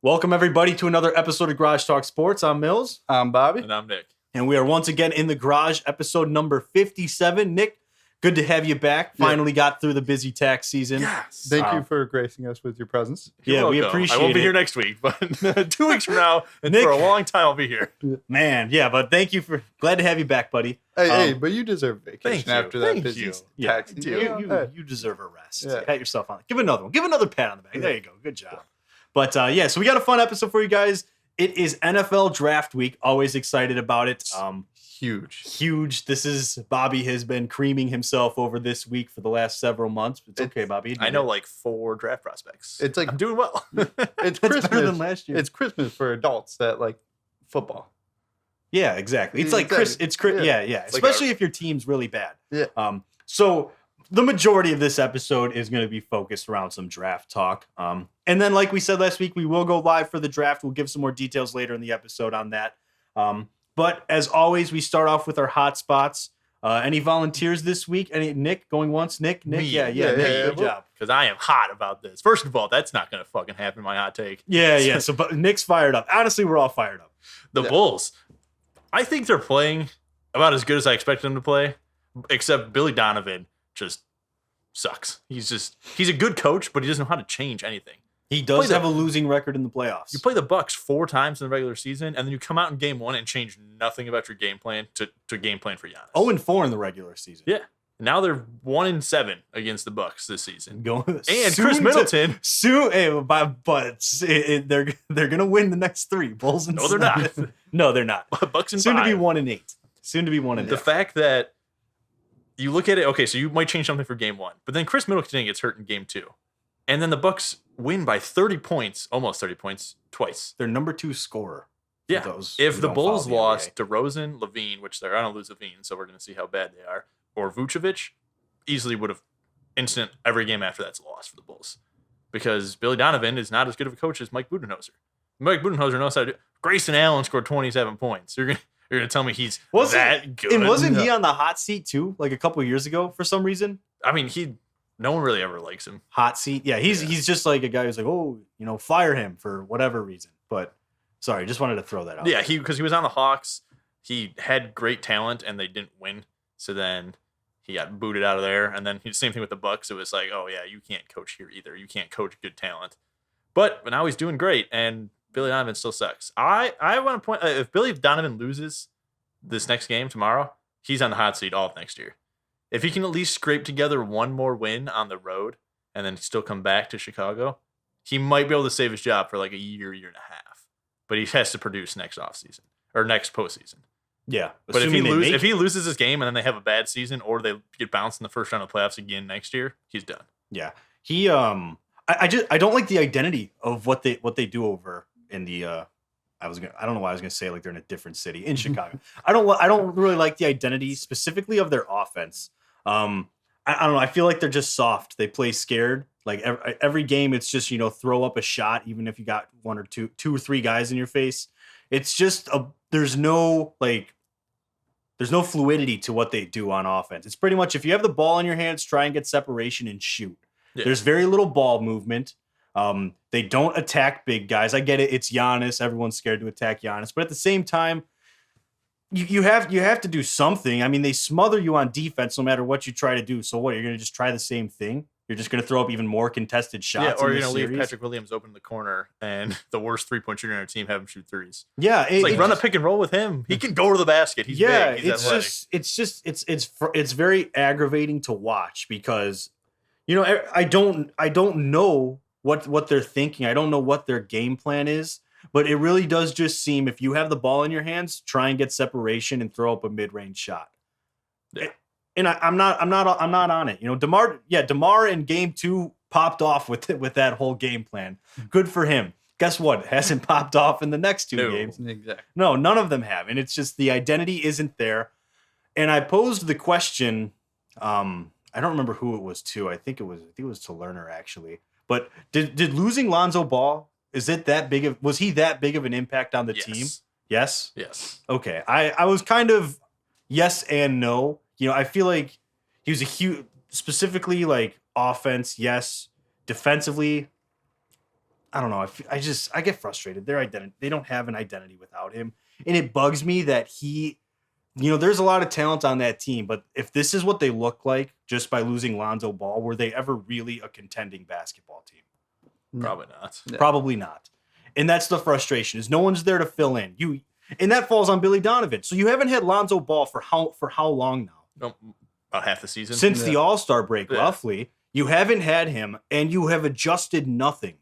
Welcome, everybody, to another episode of Garage Talk Sports. I'm Mills. I'm Bobby. And I'm Nick. And we are once again in the garage, episode number 57. Nick, good to have you back. Finally got through the busy tax season. Yes. Thank you for gracing us with your presence. Yeah, we welcome. appreciate it. I won't be here next week, but 2 weeks from now, and Nick- for a long time, I'll be here. Man, yeah, but thank you glad to have you back, buddy. Hey, but you deserve vacation thank you. after that Thank busy you. tax You, season. you deserve a rest. Yeah. Pat yourself on. Give another one. Give another pat on the back. There you go. Good job. But so we got a fun episode for you guys. It is NFL draft week. Always excited about it. Huge. This is Bobby has been creaming himself over this week for the last several months. It's okay, Bobby. I know like 4 draft prospects. It's like I'm doing well. it's That's better Christmas. than last year. It's Christmas for adults that like football. Yeah, exactly. It's like Exactly. Yeah. It's like Especially if your team's really bad. Yeah. So the majority of this episode is going to be focused around some draft talk. And then, like we said last week, we will go live for the draft. We'll give some more details later in the episode on that. But as always, we start off with our hot spots. Any volunteers this week? Nick going once? Nick? Me. Yeah, Nick, Yeah, good job. Because I am hot about this. First of all, that's not going to fucking happen, my hot take. Yeah. So but Nick's fired up. Honestly, we're all fired up. The Bulls, I think they're playing about as good as I expected them to play, except Billy Donovan just sucks. He's a good coach, but he doesn't know how to change anything. He does Play have a losing record in the playoffs. You play the Bucks 4 times in the regular season, and then you come out in game 1 and change nothing about your game plan to game plan for Giannis. 0-4 in the regular season. Yeah. Now they're 1-7 against the Bucks this season. And Chris Middleton. They're gonna win the next 3. Bulls and No, they're not. No, they're not. Bucks and Soon 5. to be 1-8. Soon to be 1-8. The fact that you look at it, okay, so you might change something for game 1, but then Chris Middleton gets hurt in game 2, and then the Bucks win by 30 points, almost 30 points, twice. Their number 2 scorer. Yeah. Those If who the don't Bulls follow the lost NBA. DeRozan, Levine, which they're going to lose Levine, so we're going to see how bad they are, or Vucevic, easily would have instant every game after that's a loss for the Bulls. Because Billy Donovan is not as good of a coach as Mike Budenholzer. Mike Budenholzer knows how to do. Grayson Allen scored 27 points. You're gonna tell me he's that good? And wasn't he on the hot seat too, like a couple of years ago for some reason? I mean, no one really ever likes him. Hot seat. Yeah, he's just like a guy who's like, fire him for whatever reason. But sorry, just wanted to throw that out. Yeah, because he was on the Hawks. He had great talent, and they didn't win. So then he got booted out of there. And then same thing with the Bucks. It was like, oh yeah, you can't coach here either. You can't coach good talent. But now he's doing great, and Billy Donovan still sucks. I want to point, if Billy Donovan loses this next game tomorrow, he's on the hot seat all of next year. If he can at least scrape together one more win on the road and then still come back to Chicago, he might be able to save his job for like a year and a half. But he has to produce next offseason or next postseason. Yeah. But if he loses this game and then they have a bad season or they get bounced in the first round of playoffs again next year, he's done. Yeah. He I don't like the identity of what they do over in the I don't know why I was gonna say like they're in a different city in Chicago. I don't really like the identity specifically of their offense. I don't know. I feel like they're just soft. They play scared. Like every game, it's just throw up a shot, even if you got 1 or 2 or 3 guys in your face. It's just there's no fluidity to what they do on offense. It's pretty much if you have the ball in your hands, try and get separation and shoot. Yeah. There's very little ball movement. They don't attack big guys. I get it. It's Giannis. Everyone's scared to attack Giannis. But at the same time, you have to do something. I mean, they smother you on defense no matter what you try to do. So what? You're going to just try the same thing? You're just going to throw up even more contested shots? Yeah, or you're going to leave Patrick Williams open in the corner and the worst 3-point shooter on our team have him shoot threes. Yeah. It's run a pick and roll with him. He can go to the basket. He's big. He's athletic. It's very aggravating to watch because I don't know what they're thinking. I don't know what their game plan is, but it really does just seem if you have the ball in your hands, try and get separation and throw up a mid-range shot. Yeah. And I'm not on it. DeMar in game 2 popped off with that whole game plan. Good for him. Guess what? It hasn't popped off in the next 2 games. Exactly. No, none of them have. And it's just the identity isn't there. And I posed the question, I don't remember who it was to. I think it was to Lerner actually. But did losing Lonzo Ball, was he that big of an impact on the team? Yes? Yes. Okay. I was kind of yes and no. I feel like he was a huge, specifically like offense, yes. Defensively, I don't know. I get frustrated. Their identity, they don't have an identity without him. And it bugs me that there's a lot of talent on that team, but if this is what they look like just by losing Lonzo Ball, were they ever really a contending basketball team? Probably not. Yeah. Probably not. And that's the frustration, is no one's there to fill in. And that falls on Billy Donovan. So you haven't had Lonzo Ball for how long now? About half the season. Since the All-Star break, Yeah. roughly. You haven't had him, and you have adjusted nothing.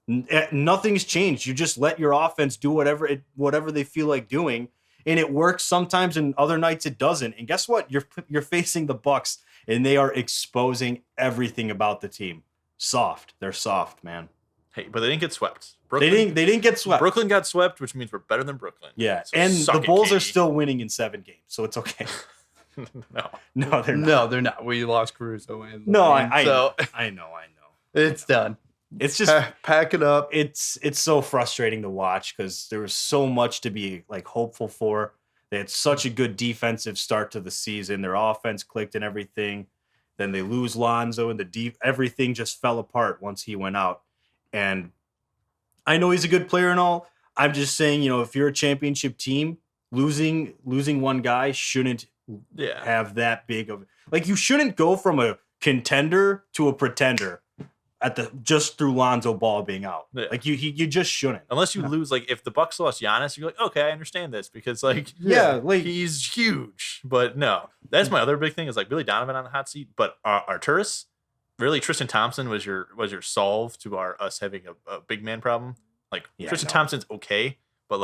Nothing's changed. You just let your offense do whatever they feel like doing, and it works sometimes, and other nights it doesn't. And guess what? You're facing the Bucks, and they are exposing everything about the team. Soft. They're soft, man. Hey, but they didn't get swept. They didn't get swept. Brooklyn got swept, which means we're better than Brooklyn. Yeah, So and suck the it, Bulls are KD. still winning in 7 games, so it's okay. No. No, they're not. No, they're not. We lost Caruso. And No, Levine, I so know. it's done. It's just Pack it up. it's so frustrating to watch because there was so much to be like hopeful for. They had such a good defensive start to the season. Their offense clicked and everything. Then they lose Lonzo and everything just fell apart once he went out. And I know he's a good player and all. I'm just saying, if you're a championship team, losing one guy shouldn't Yeah. have that big of you shouldn't go from a contender to a pretender just through Lonzo Ball being out. Yeah. You just shouldn't. Unless you lose, if the Bucks lost Giannis, you're like, okay, I understand this because he's huge. But no, that's my other big thing is Billy Donovan on the hot seat. But Arturas, really, Tristan Thompson was your solve to us having a big man problem. Tristan Thompson's okay, but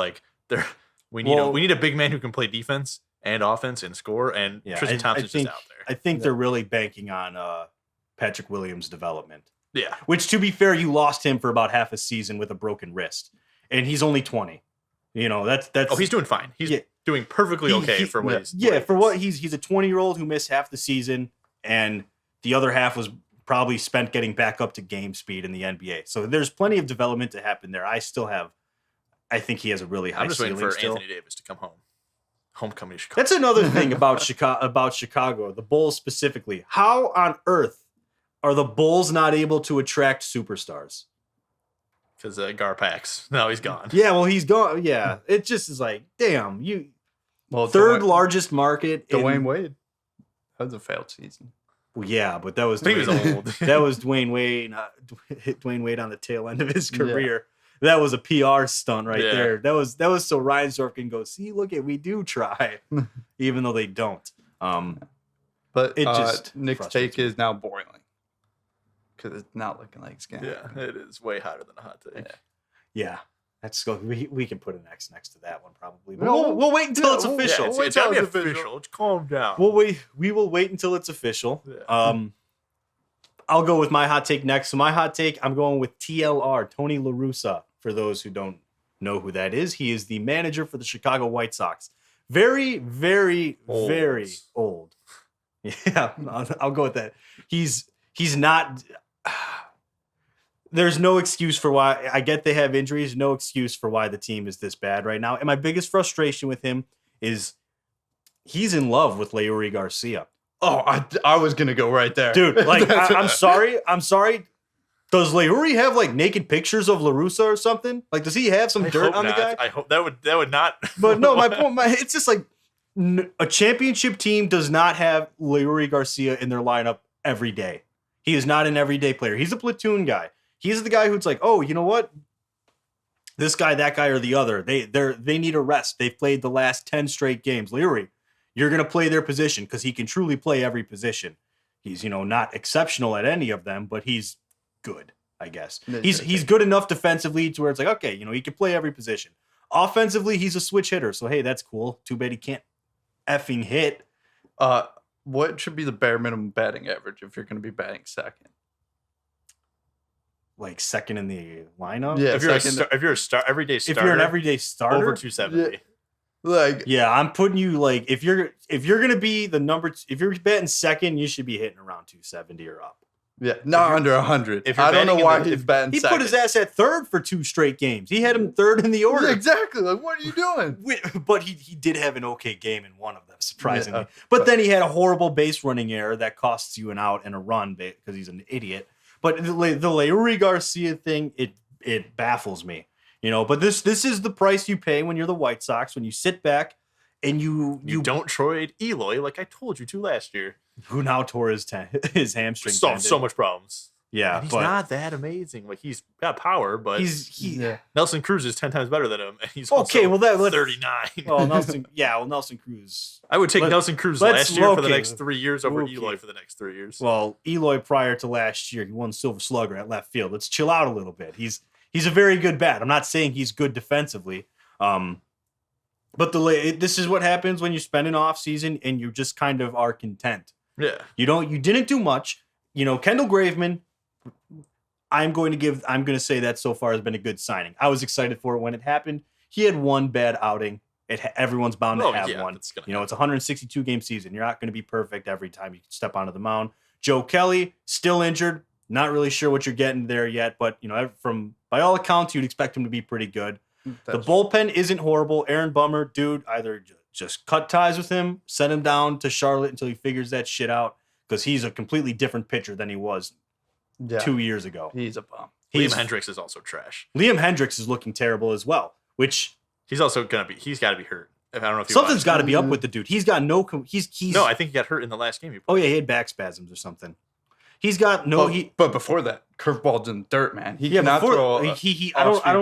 we need a big man who can play defense and offense and score. And Tristan Thompson's just out there. I think they're really banking on Patrick Williams' development. Yeah. Which, to be fair, you lost him for about half a season with a broken wrist, and he's only 20. That's. Oh, he's doing fine. He's doing perfectly okay for what he's. For what he's a 20-year-old who missed half the season, and the other half was probably spent getting back up to game speed in the NBA. So there's plenty of development to happen there. I think he has a really high I'm just waiting ceiling for still. Anthony Davis to come home. Homecoming to Chicago. That's another thing about Chicago, the Bulls specifically. How on earth are the Bulls not able to attract superstars? Because Garpax. No, he's gone. Yeah, well, he's gone. Yeah, it just is damn, third largest market. Dwayne Wade. That was a failed season. Well, yeah, but that was He was old. That was Dwayne Wade. Hit Dwayne Wade on the tail end of his career. Yeah. That was a PR stunt right there. That was so Reinsdorf can go, see, look we do try, even though they don't. But it just Nick's take is now boiling because it's not looking like it's gonna happen. Yeah, it is way hotter than a hot take. Yeah. That's go. We can put an X next to that one probably. But we'll wait until it's official. Yeah, it's gotta be official. Calm down. We will wait until it's official. Yeah. I'll go with my hot take next. So my hot take, I'm going with TLR, Tony La Russa. For those who don't know who that is, he is the manager for the Chicago White Sox. Very, very, very old. Yeah, I'll go with that. He's not. There's no excuse for why. I get they have injuries. No excuse for why the team is this bad right now. And my biggest frustration with him is he's in love with Leury Garcia. Oh, I was gonna go right there, Dude. I'm sorry. Does Leury have naked pictures of La Russa or something? Does he have some dirt on the guy? I hope that would not. But no, my point. It's just a championship team does not have Leury Garcia in their lineup every day. He is not an everyday player. He's a platoon guy. He's the guy who's oh, you know what? This guy, that guy, or the other. They need a rest. They've played the last 10 straight games. Leury, you're gonna play their position because he can truly play every position. He's not exceptional at any of them, but he's good, I guess. He's good enough defensively to where it's okay, he can play every position. Offensively, he's a switch hitter, so hey, that's cool. Too bad he can't effing hit. What should be the bare minimum batting average if you're going to be batting second? Second in the lineup? Yeah, if you're a everyday starter, if you're an everyday starter, over 270. Yeah. I'm putting you if you're gonna be the if you're batting second, you should be hitting around 270 or up. Yeah, not under 100. If you're I don't know batting why in the- he's batting He second. put his ass at third for 2 straight games. He had him third in the order. Yeah, exactly. What are you doing? But he did have an okay game in one of them, surprisingly. Yeah, but then he had a horrible base running error that costs you an out and a run because he's an idiot. But the Leury Garcia thing, it baffles me. But this is the price you pay when you're the White Sox, when you sit back and you don't trade Eloy like I told you to last year. who now tore his hamstring. So much problems. Yeah, And he's but not that amazing. Like he's got power, but he Nelson Cruz is 10 times better than him, and he's okay. also Well, 39. well, Nelson Cruz. I would take Nelson Cruz last year for the okay. next 3 years over Okay. Eloy for the next 3 years. Well, Eloy prior to last year, he won Silver Slugger at left field. Let's chill out a little bit. He's a very good bat. I'm not saying he's good defensively. But this is what happens when you spend an off season and you just kind of are content. Yeah. You didn't do much. Kendall Graveman, I'm going to say that so far has been a good signing. I was excited for it when it happened. He had one bad outing. Everyone's bound to have one. It's a 162 game season. You're not going to be perfect every time you step onto the mound. Joe Kelly, still injured. Not really sure what you're getting there yet, but by all accounts, you'd expect him to be pretty good. The bullpen isn't horrible. Aaron Bummer, dude, either just cut ties with him, send him down to Charlotte until he figures that shit out, because he's a completely different pitcher than he was 2 years ago. He's a bum. Liam Hendricks is also trash. Liam Hendricks is looking terrible as well, which he's also he's got to be hurt. I don't know if something's got to be up with the dude. He's got no. He's no. I think he got hurt in the last game. Oh yeah, he had back spasms or something. He's got no. But before that, curveball's in the dirt, man. He cannot throw. I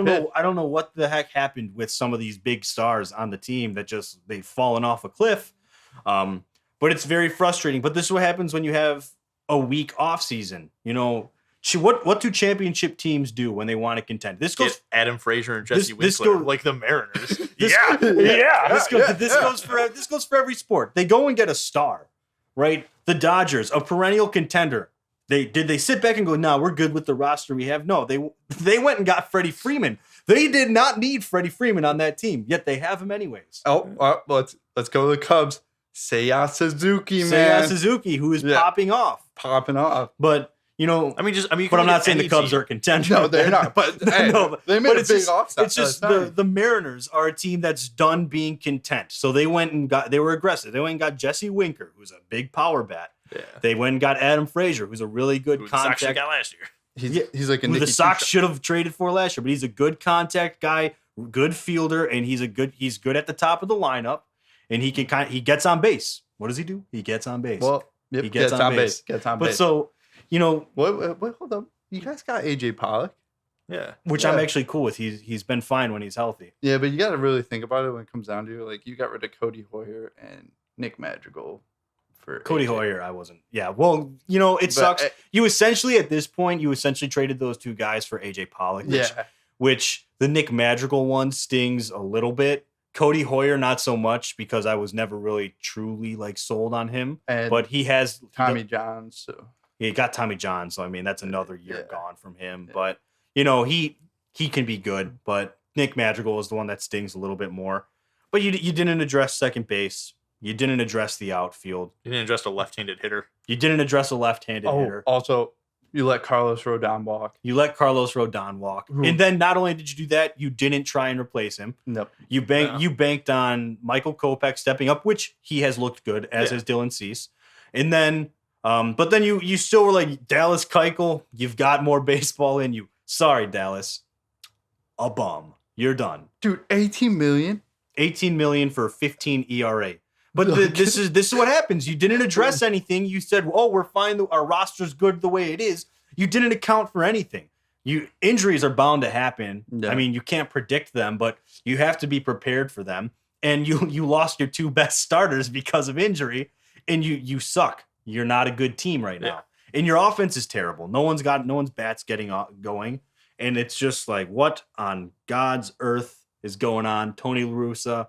don't know what the heck happened with some of these big stars on the team that just they've fallen off a cliff. But it's very frustrating. But this is what happens when you have a weak off season. What do championship teams do when they want to contend? This goes Adam Frazier and Jesse Winkler, like the Mariners. This goes for every sport. They go and get a star, right? The Dodgers, a perennial contender. Did they sit back and go, "No, we're good with the roster we have"? No, they went and got Freddie Freeman. They did not need Freddie Freeman on that team, yet they have him anyways. Let's go to the Cubs. Seiya Suzuki, man. Seiya Suzuki, who is popping off. But but I'm not saying the Cubs are a contender. No, they're not. But they made a big offset. It's just the Mariners are a team that's done being content. So they were aggressive. They went and got Jesse Winker, who's a big power bat. Yeah. They went and got Adam Frazier, who's a really good contact. The Sox got last year. He's like who the Sox should have traded for last year, but he's a good contact guy, good fielder, and he's good at the top of the lineup, and he gets on base. What does he do? He gets on base. Well, he gets on base. But so. Wait, hold up. You guys got AJ Pollock. Yeah. Which I'm actually cool with. He's been fine when he's healthy. Yeah, but you got to really think about it when it comes down to it. You got rid of Cody Hoyer and Nick Madrigal for Cody AJ. Hoyer. I wasn't. Yeah. Well, it sucks. You essentially at this point traded those two guys for AJ Pollock. Which the Nick Madrigal one stings a little bit. Cody Hoyer, not so much, because I was never really truly sold on him. But he has Tommy John, so. He got Tommy John, so that's another year gone from him. Yeah. But he can be good. But Nick Madrigal is the one that stings a little bit more. But you didn't address second base. You didn't address the outfield. You didn't address a left-handed hitter. You didn't address a left-handed hitter. Also, you let Carlos Rodon walk. And then not only did you do that, you didn't try and replace him. Nope. You banked on Michael Kopech stepping up, which he has looked good, as has Dylan Cease. And then. But then you still were like, Dallas Keuchel, you've got more baseball in you. Sorry, Dallas. A bum. You're done. Dude, $18 million? $18 million for 15 ERA. But this is what happens. You didn't address anything. You said, "Oh, we're fine. Our roster's good the way it is." You didn't account for anything. Injuries are bound to happen. Yeah. I mean, you can't predict them, but you have to be prepared for them. And you lost your two best starters because of injury, and you suck. You're not a good team right now. And your offense is terrible. No one's bats getting going. And it's just like, what on God's earth is going on? Tony La Russa,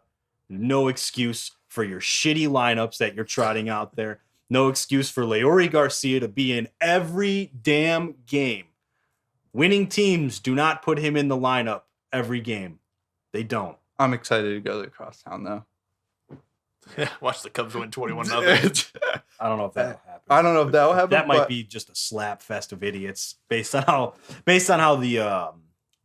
no excuse for your shitty lineups that you're trotting out there. No excuse for Leori Garcia to be in every damn game. Winning teams do not put him in the lineup every game. They don't. I'm excited to go to Crosstown, though. Yeah, watch the Cubs win 21-0. I don't know if that'll happen. I don't know if that'll happen. That might be just a slap fest of idiots based on how the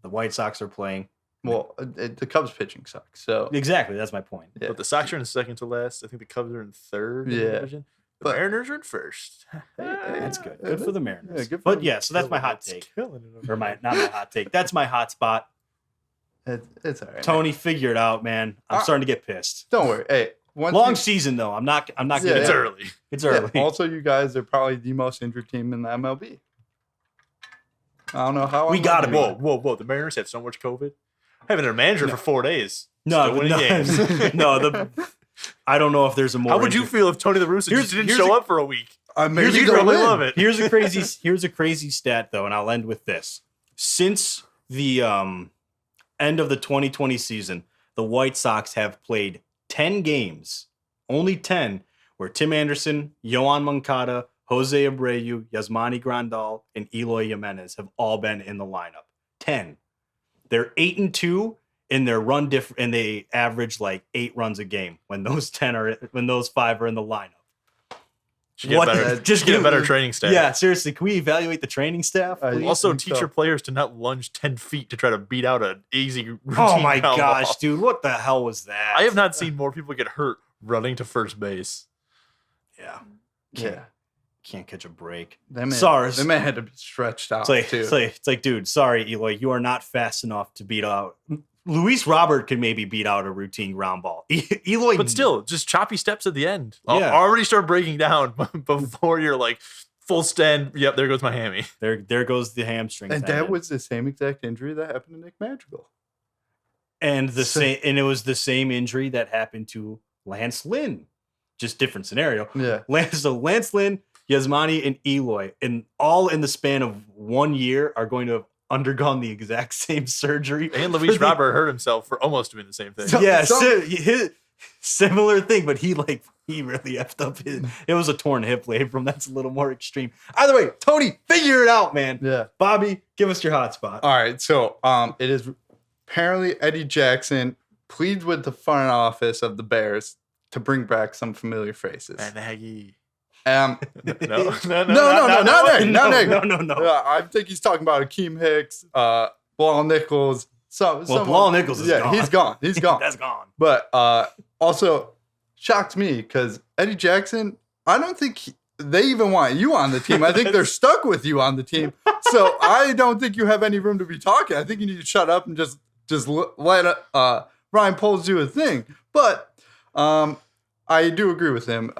White Sox are playing. Well, the Cubs pitching sucks. So exactly, that's my point. Yeah. But the Sox are in second to last. I think the Cubs are in third. In the division. The But- Mariners are in first. That's good. Good for the Mariners. Yeah, good for but them. yeah, so that's my hot take. Or not my hot take. That's my hot spot. It's all right. Tony, figure it out, man. I'm starting to get pissed. Don't worry. Hey, Long season though. I'm not Yeah, gonna It's yeah. early. It's Yeah, early. also, you guys are probably the most injured team in the MLB. I don't know how. We I'm gotta gonna be. do Whoa. The Mariners had so much COVID. Having their manager for 4 days. No, Still winning games. I don't know if there's a more. How would you injured- feel if Tony La Russa Here's- just didn't here's show a- up for a week? Maybe You'd they'll probably win. love it. Here's a crazy stat though, and I'll end with this. Since the end of the 2020 season, the White Sox have played 10 games, only 10, where Tim Anderson, Yohan Moncada, Jose Abreu, Yasmani Grandal, and Eloy Jimenez have all been in the lineup. 10. They're 8-2 in their run and they average like 8 runs a game when those 5 are in the lineup. Should get What? better. Just Get a give- better training staff. Yeah, seriously, can we evaluate the training staff? I- please? Also, think teach so. your players to not lunge 10 feet to try to beat out an easy routine. Oh my ground gosh, ball. dude, what the hell was that? I have not seen more people get hurt running to first base. Yeah, Yeah. can't catch a break. They may, SARS. They may have to be stretched out It's like, too. it's like, dude, sorry, Eloy, you are not fast enough to beat out. Luis Robert could maybe beat out a routine ground ball. Eloy, But still, just choppy steps at the end. Yeah. Already start breaking down before you're like full stand. Yep, there goes my hammy. there goes the hamstring. and tendon. that was the same exact injury that happened to Nick Madrigal. and it was the same injury that happened to Lance Lynn, just different scenario. Yeah. Lance Lynn, Yasmani, and Eloy, and all in the span of 1 year, are going to have undergone the exact same surgery. And for Luis the- Robert hurt himself for almost doing the same thing. So- Yeah, some- his similar thing, but he really effed up his. It was a torn hip labrum. That's a little more extreme. Either way, Tony, figure it out, man. Yeah. Bobby, give us your hot spot. All right. So it is apparently Eddie Jackson pleads with the front office of the Bears to bring back some familiar faces. And Nagy. Um, No, no, No. I think he's talking about Akeem Hicks, Bilal Nichols. Bilal Nichols is gone. He's gone. He's gone. That's gone. But also shocked me because Eddie Jackson, I don't think they even want you on the team. I think they're stuck with you on the team. So I don't think you have any room to be talking. I think you need to shut up and just let Ryan Poles do a thing. But I do agree with him.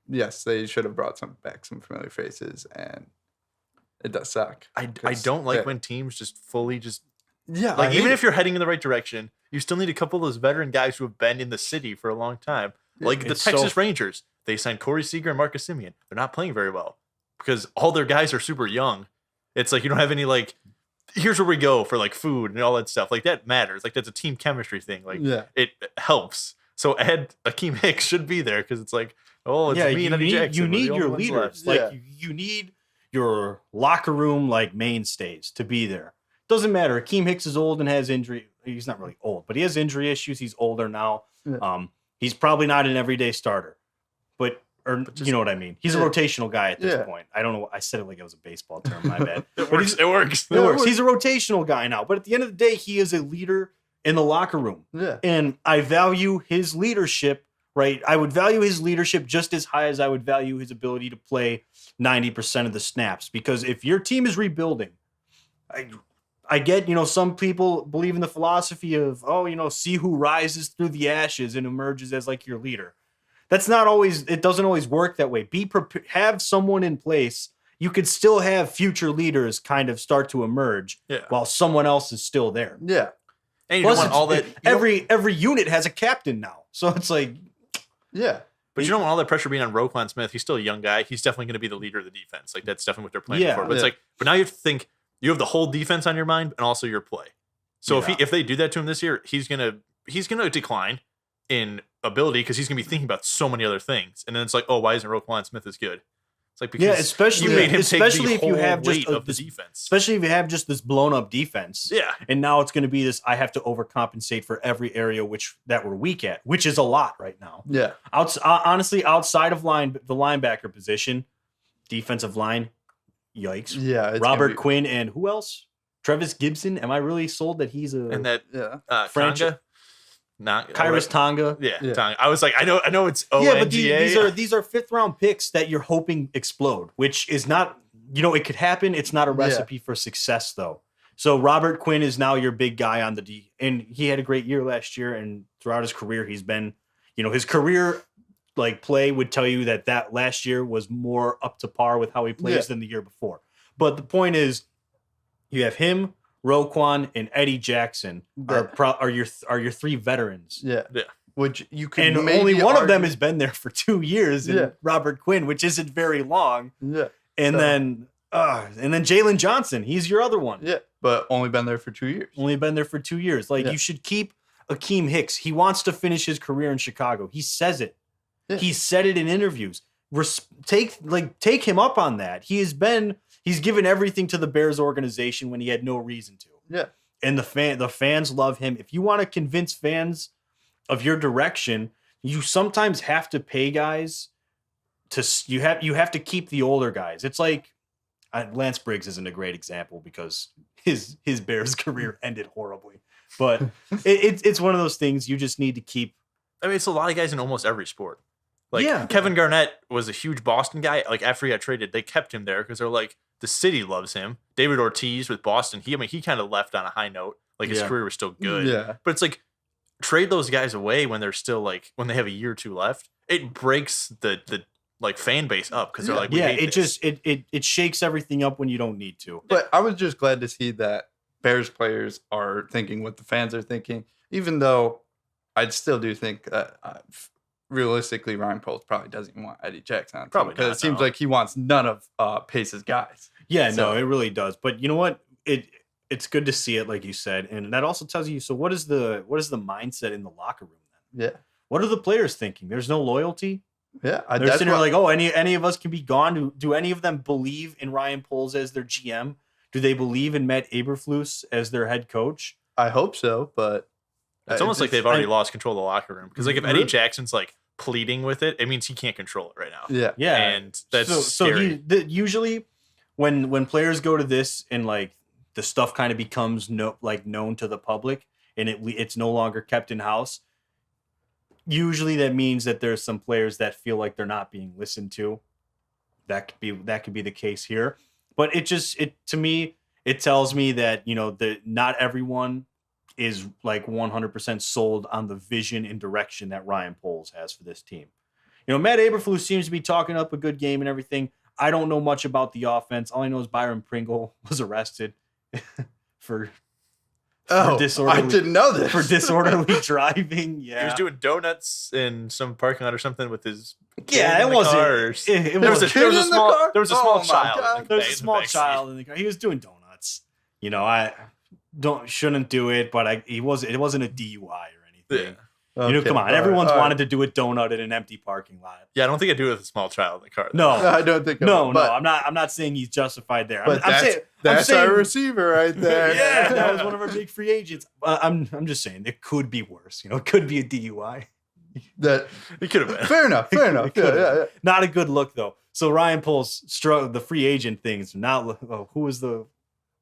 Yes, they should have brought back some familiar faces, and it does suck. I don't like when teams just fully just Yeah, like even if you're heading in the right direction, you still need a couple of those veteran guys who have been in the city for a long time. Like the It's so- Texas Rangers, they signed Corey Seager and Marcus Simeon. They're not playing very well because all their guys are super young. It's like you don't have any like here's where we go for like food and all that stuff. Like that matters. Like that's a team chemistry thing. Like yeah, it helps. So Akeem Hicks should be there because it's like, oh, it's me and Eddie Jackson. you We're the need only your ones leaders. left. Like you need your locker room like mainstays to be there. Doesn't matter. Akeem Hicks is old and has injury. He's not really old, but he has injury issues. He's older now. Yeah. He's probably not an everyday starter, but just- you know what I mean. He's a Yeah. rotational guy at this Yeah. point. I don't know. I said it like it was a baseball term. My bad. It But works. he's- It works. It works. He's a rotational guy now, but at the end of the day, he is a leader in the locker room. yeah, And I value his leadership, right? I would value his leadership just as high as I would value his ability to play 90% of the snaps. Because if your team is rebuilding, I get, some people believe in the philosophy of, see who rises through the ashes and emerges as like your leader. That's not always, it doesn't always work that way. Be prepared, have someone in place. You could still have future leaders kind of start to emerge Yeah. while someone else is still there. yeah. And you Plus, don't want all that. it's- every unit has a captain now, so it's like, Yeah. But you don't want all that pressure being on Roquan Smith. He's still a young guy. He's definitely going to be the leader of the defense. Like that's definitely what they're playing Yeah. for. But it's Yeah. like, but now you have to think you have the whole defense on your mind and also your play. So Yeah. if they do that to him this year, he's gonna decline in ability because he's gonna be thinking about so many other things. And then it's like, oh, why isn't Roquan Smith as good? It's like because especially you made him especially take if the you whole have just weight of the this, defense. especially if you have just this blown up defense. Yeah, And now it's going to be this. I have to overcompensate for every area that we're weak at, which is a lot right now. Yeah. Honestly, outside of the linebacker position, defensive line, yikes. Yeah. it's gonna Robert be- Quinn and who else? Travis Gibson. Am I really sold that he's a and that Yeah. Franchi- Kanga, Not Kyrus Tonga. Yeah, Yeah. Tonga. I was like, I know it's ONGA. Yeah, but these are 5th round picks that you're hoping explode, which is not, it could happen. It's not a recipe for success though. So Robert Quinn is now your big guy on the D, and he had a great year last year, and throughout his career he's been, his career like play would tell you that last year was more up to par with how he plays than the year before. But the point is, you have him, Roquan, and Eddie Jackson are your 3 veterans. Yeah. Which you can, and only one of them has been there for 2 years. And Robert Quinn, which isn't very long. Yeah. And then Jalen Johnson, he's your other one. Yeah, but only been there for 2 years. Only been there for 2 years. Like you should keep Akeem Hicks. He wants to finish his career in Chicago. He says it. Yeah. He said it in interviews. Take him up on that. He's given everything to the Bears organization when he had no reason to. Yeah. And the fans love him. If you want to convince fans of your direction, you sometimes have to pay guys you have to keep the older guys. It's like Lance Briggs isn't a great example because his Bears career ended horribly. But it's one of those things you just need to keep. I mean, it's a lot of guys in almost every sport. Like Kevin Garnett was a huge Boston guy. Like after he got traded, they kept him there because they're like, the city loves him. David Ortiz with Boston, he kind of left on a high note. Like his career was still good. Yeah. But it's like, trade those guys away when they're still like, when they have a year or two left. It breaks the like fan base up because they're like, it shakes everything up when you don't need to. But I was just glad to see that Bears players are thinking what the fans are thinking, even though I still do think that realistically Ryan Poles probably doesn't even want Eddie Jackson on probably because it seems like he wants none of Pace's guys. Yeah, no, it really does. But you know what? It's good to see it, like you said, and that also tells you. So what is the mindset in the locker room then? Yeah. What are the players thinking? There's no loyalty. Yeah, they're sitting there like, oh, any of us can be gone. Do any of them believe in Ryan Poles as their GM? Do they believe in Matt Eberflus as their head coach? I hope so, but it's almost like they've already lost control of the locker room because like if Eddie Jackson's like pleading with it, it means he can't control it right now. Yeah, and that's scary. Usually when players go to this and like the stuff kind of becomes known to the public and it's no longer kept in house. Usually that means that there's some players that feel like they're not being listened to. That could be the case here. But to me, it tells me that, that not everyone is like 100% sold on the vision and direction that Ryan Poles has for this team. Matt Eberflus seems to be talking up a good game and everything. I don't know much about the offense. All I know is Byron Pringle was arrested for disorderly. I didn't know this. For disorderly driving. Yeah. He was doing donuts in some parking lot or something with his it wasn't. There was a small child. There was a small child in the car. He was doing donuts. I shouldn't do it, but it wasn't a DUI or anything. Yeah. Okay, come on. Everyone's wanted to do a donut in an empty parking lot. Yeah, I don't think I'd do it with a small child in the car. No, I don't think. No, I'm not saying he's justified there. But that's our receiver right there. Yeah, that was one of our big free agents. I'm just saying it could be worse. It could be a DUI. That it could have been. Fair enough. Yeah. Not a good look though. So Ryan Poles struggled the free agent things. Now, who was the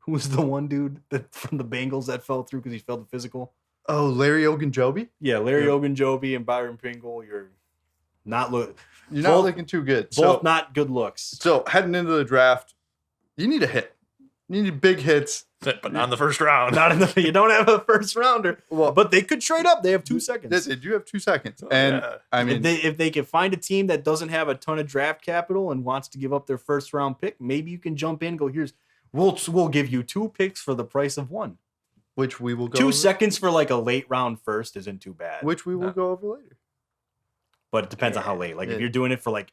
one dude from the Bengals that fell through because he failed the physical? Oh, Larry Ogunjobi? Yeah, Larry Ogunjobi and Byron Pringle. You're not looking too good. Both not good looks. So heading into the draft, you need a hit. You need big hits. But not in the first round. You don't have a first rounder. Well, but they could trade up. They have 2 seconds. They do have 2 seconds. And I mean, if they can find a team that doesn't have a ton of draft capital and wants to give up their first round pick, maybe you can jump in and go, we'll give you 2 picks for the price of 1. Which we will go 2 over. seconds for like a late round first isn't too bad. Which we will go over later. But it depends on how late. Like if you're doing it for like,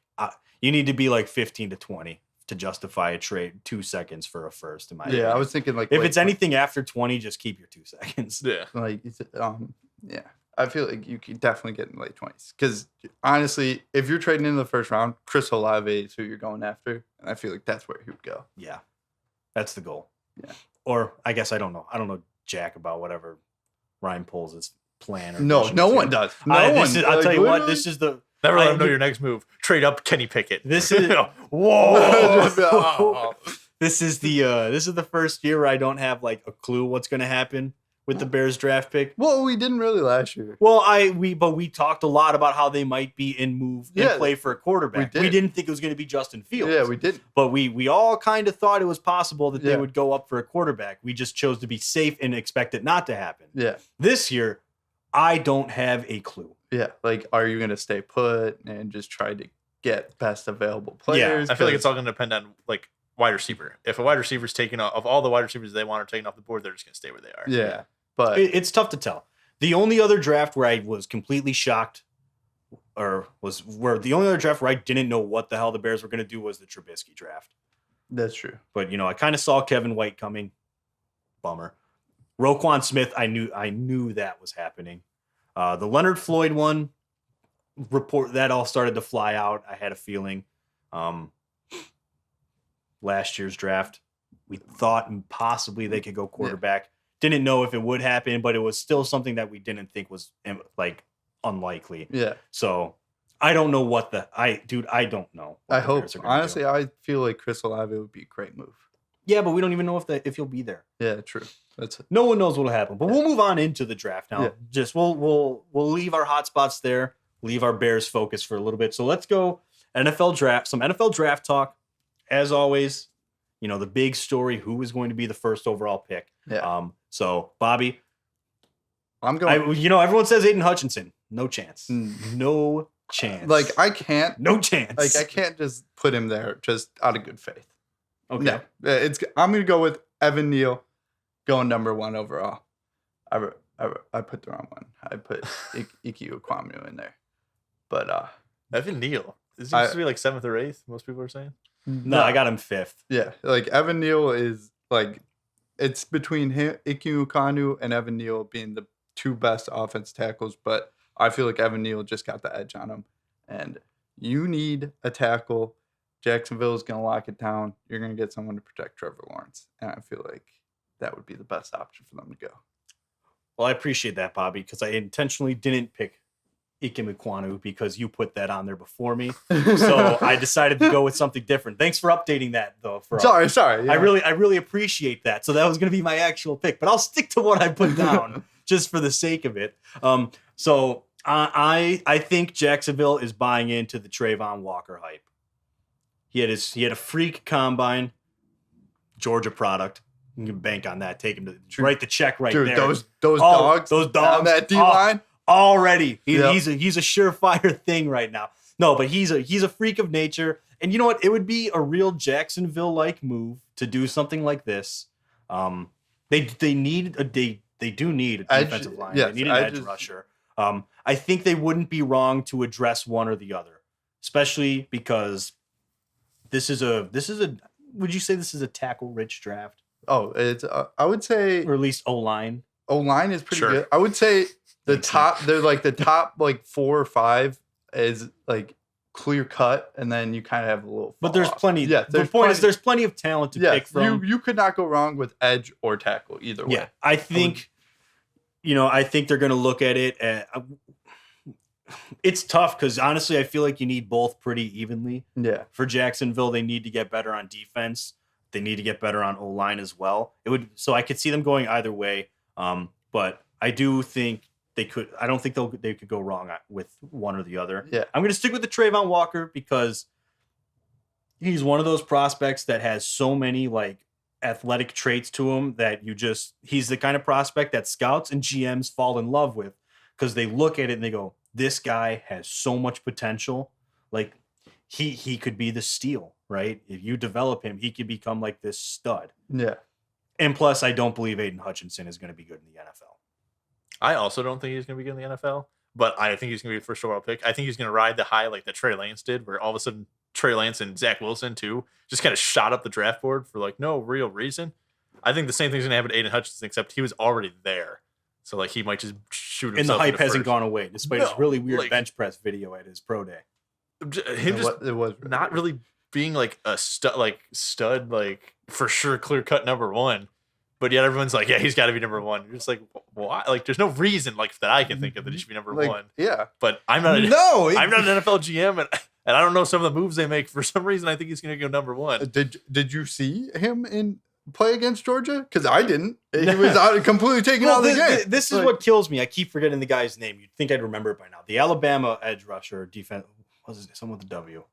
you need to be like 15 to 20 to justify a trade. 2 seconds for a first. In my opinion. I was thinking like if it's anything after 20, just keep your 2 seconds. Yeah. Like I feel like you can definitely get in the late 20s because honestly, if you're trading in the first round, Chris Olave is who you're going after, and I feel like that's where he would go. Yeah, that's the goal. Yeah. Or I guess I don't know jack about whatever Ryan Poles' plan. Or no one does. I'll tell you what. This is the never let him know your next move. Trade up Kenny Pickett. This is whoa. This is the first year where I don't have like a clue what's going to happen. with the Bears draft pick. Well, we didn't really last year. Well, we talked a lot about how they might be in play for a quarterback. We We did. didn't think it was going to be Justin Fields. Yeah, we didn't. But we all kind of thought it was possible that they Yeah. would go up for a quarterback. We just chose to be safe and expect it not to happen. Yeah. This year, I don't have a clue. Yeah. Like, are you going to stay put and just try to get best available players? I feel like it's all going to depend on like wide receiver. If a wide receiver's taken off, of all the wide receivers they want are taken off the board, they're just going to stay where they are. Yeah. But It's tough to tell. The only other draft where I was completely shocked, or the only other draft where I didn't know what the hell the Bears were going to do was the Trubisky draft. that's true. But I kind of saw Kevin White coming. Bummer. Roquan Smith, I knew that was happening. The Leonard Floyd one report that all started to fly out. I had a feeling. Last year's draft, we thought possibly they could go quarterback. Didn't know if it would happen, but it was still something that we didn't think was like unlikely. Yeah. So I don't know I don't know. what I the hope. Bears are gonna do. Honestly, I feel like Chris Olave would be a great move. Yeah, but we don't even know if he'll be there. Yeah, true. That's No one knows what'll happen. But we'll move on into the draft now. Yeah. Just we'll leave our hot spots there. Leave our Bears focus for a little bit. So let's go NFL draft. Some NFL draft talk. As always, the big story: who is going to be the first overall pick? Yeah. So Bobby, I'm going. everyone says Aiden Hutchinson. No chance. Mm. No chance. Like, I can't. no chance. Like, I can't just put him there just out of good faith. Okay. No. I'm going to go with Evan Neal going number 1 overall. I put the wrong one. I put Ike Ukwamu in there. But Evan Neal. Is he supposed to be like 7th or 8th? Most people are saying. No, I got him 5th. Yeah, like Evan Neal is like, it's between him, Ike Ukwamu and Evan Neal being the 2 best offense tackles, but I feel like Evan Neal just got the edge on him. And you need a tackle. Jacksonville is going to lock it down. You're going to get someone to protect Trevor Lawrence. And I feel like that would be the best option for them to go. Well, I appreciate that, Bobby, because I intentionally didn't pick Ike Ekwonu because you put that on there before me. So I decided to go with something different. Thanks for updating that, though. Sorry. Yeah. I really appreciate that. So that was going to be my actual pick, but I'll stick to what I put down just for the sake of it. So I think Jacksonville is buying into the Trayvon Walker hype. He had a freak combine, Georgia product. You can bank on that. Take him to write the check right Dude, there. those dogs on that D line. Already, Yep. he's a surefire thing right now. No, but he's a freak of nature, and you know what? It would be a real Jacksonville-like move to do something like this. They do need a defensive line. yes, they need an edge rusher. I think they wouldn't be wrong to address one or the other, especially because this is a. Would you say this is a tackle-rich draft, Oh, it's I would say or at least O-line? O-line is pretty Sure. good. I would say Thanks, they're like the top like 4 or 5 is like clear cut, and then you kind of have a little. But there's fall off. plenty. Yeah, The point is, there's plenty of talent to pick from. You could not go wrong with edge or tackle either way. Yeah, I think they're going to look at it. It's tough because honestly, I feel like you need both pretty evenly. Yeah. For Jacksonville, they need to get better on defense. They need to get better on O-line as well. So I could see them going either way. But I do think they could. I don't think they could go wrong with one or the other. Yeah. I'm going to stick with the Trayvon Walker because he's one of those prospects that has so many like athletic traits to him that he's the kind of prospect that scouts and GMs fall in love with because they look at it and they go, this guy has so much potential. Like he could be the steal, right? If you develop him, he could become like this stud. Yeah. And plus, I don't believe Aiden Hutchinson is going to be good in the NFL. I also don't think he's going to be good in the NFL, but I think he's going to be the first overall pick. I think he's going to ride the high like that Trey Lance did, where all of a sudden Trey Lance and Zach Wilson too just kind of shot up the draft board for like no real reason. I think the same thing's going to happen to Aiden Hutchinson, except he was already there. So like he might just shoot himself. And the hype into hasn't first. gone away, despite his really weird like- bench press video at his pro day. Him just it was not really being like a stud, like for sure clear cut number 1. But yet everyone's like, yeah, he's got to be number 1. You're just like, why? Like, there's no reason like that I can think of that he should be number like, 1. Yeah. But I'm not. No. I'm not an NFL GM, and I don't know some of the moves they make. For some reason, I think he's going to go number 1. Did you see him in play against Georgia? Because I didn't. He was out completely taken out of the game. This is what kills me. I keep forgetting the guy's name. You'd think I'd remember it by now. The Alabama edge rusher defense. What was it? Someone with a W.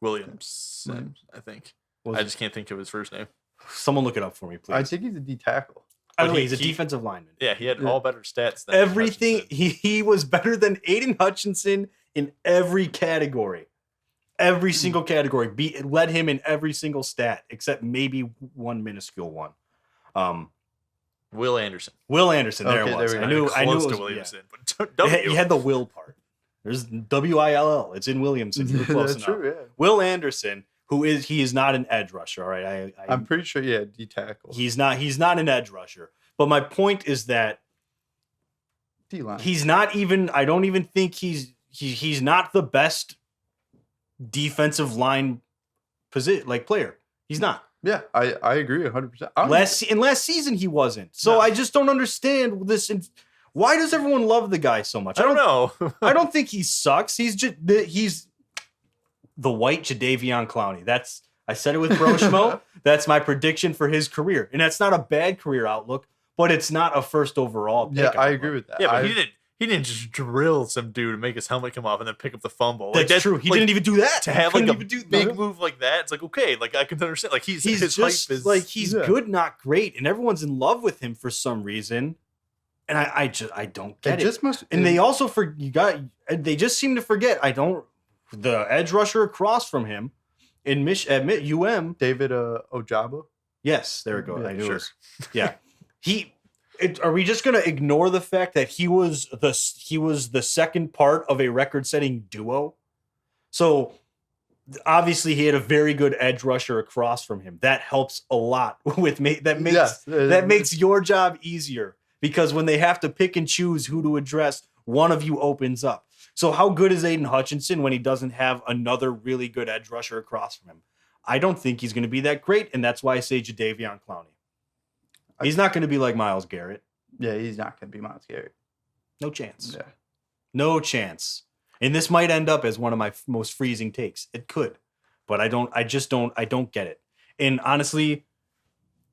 Williamson, I think. Was I it? just can't think of his first name. Someone look it up for me, please. I think he's a D tackle. By the But way, he- he's a he- defensive lineman. Yeah, he had Yeah. all better stats than Everything Hutchinson. he was better than Aiden Hutchinson in every category. Every single category. Led him in every single stat, except maybe one minuscule one. Will Anderson. Will Anderson. There Okay, it was. there we I go. knew. Close I knew it to was, Williamson, but yeah. W. He had the will part. There's WILL. It's in Williamson. You were close That's enough. true, yeah. Will Anderson, he is not an edge rusher. All right, I'm pretty sure, yeah, D tackle. he's not an edge rusher. But my point is that D line. he's not even. I don't even think he's not the best defensive line player. He's not. Yeah, I agree 100%. Last season he wasn't. So No. I just don't understand this. Why does everyone love the guy so much? I don't know. I don't think he sucks. He's the white Jadeveon Clowney. I said it with Broshmo. That's my prediction for his career, and that's not a bad career outlook, but it's not a first overall pick. Yeah, I outlook. agree with that. Yeah, but I- he didn't just drill some dude to make his helmet come off and then pick up the fumble. That's true. He didn't even do that. to have like Couldn't a even do big that. move like that. It's like okay, like I can understand. Like He's his just hype is like he's yeah. good, not great, and everyone's in love with him for some reason. And I don't get it just must. And they also they just seem to forget. The edge rusher across from him in at UM. David Ojabo. Yes, there we go. Yeah, I knew sure. it was, yeah. Are we just gonna ignore the fact that he was the second part of a record-setting duo? So obviously he had a very good edge rusher across from him. That helps a lot with me. That makes your job easier because when they have to pick and choose who to address, one of you opens up. So how good is Aiden Hutchinson when he doesn't have another really good edge rusher across from him? I don't think he's going to be that great, and that's why I say Jadeveon Clowney. He's not going to be like Myles Garrett. Yeah, he's not going to be Myles Garrett. No chance. Yeah. No chance. And this might end up as one of my most freezing takes. It could, but I don't get it. And honestly,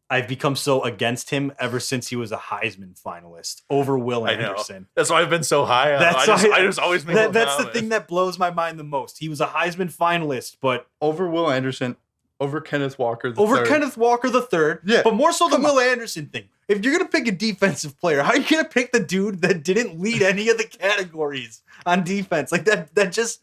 I've become so against him ever since he was a Heisman finalist over Will I know. Anderson. That's why I've been so high on him. I just always make That's the thing that blows my mind the most. He was a Heisman finalist, but Over Will Anderson, over Kenneth Walker. over Kenneth Walker III. Yeah. But more so the Come Will Anderson thing. If you're gonna pick a defensive player, how are you gonna pick the dude that didn't lead any of the categories on defense? Like that just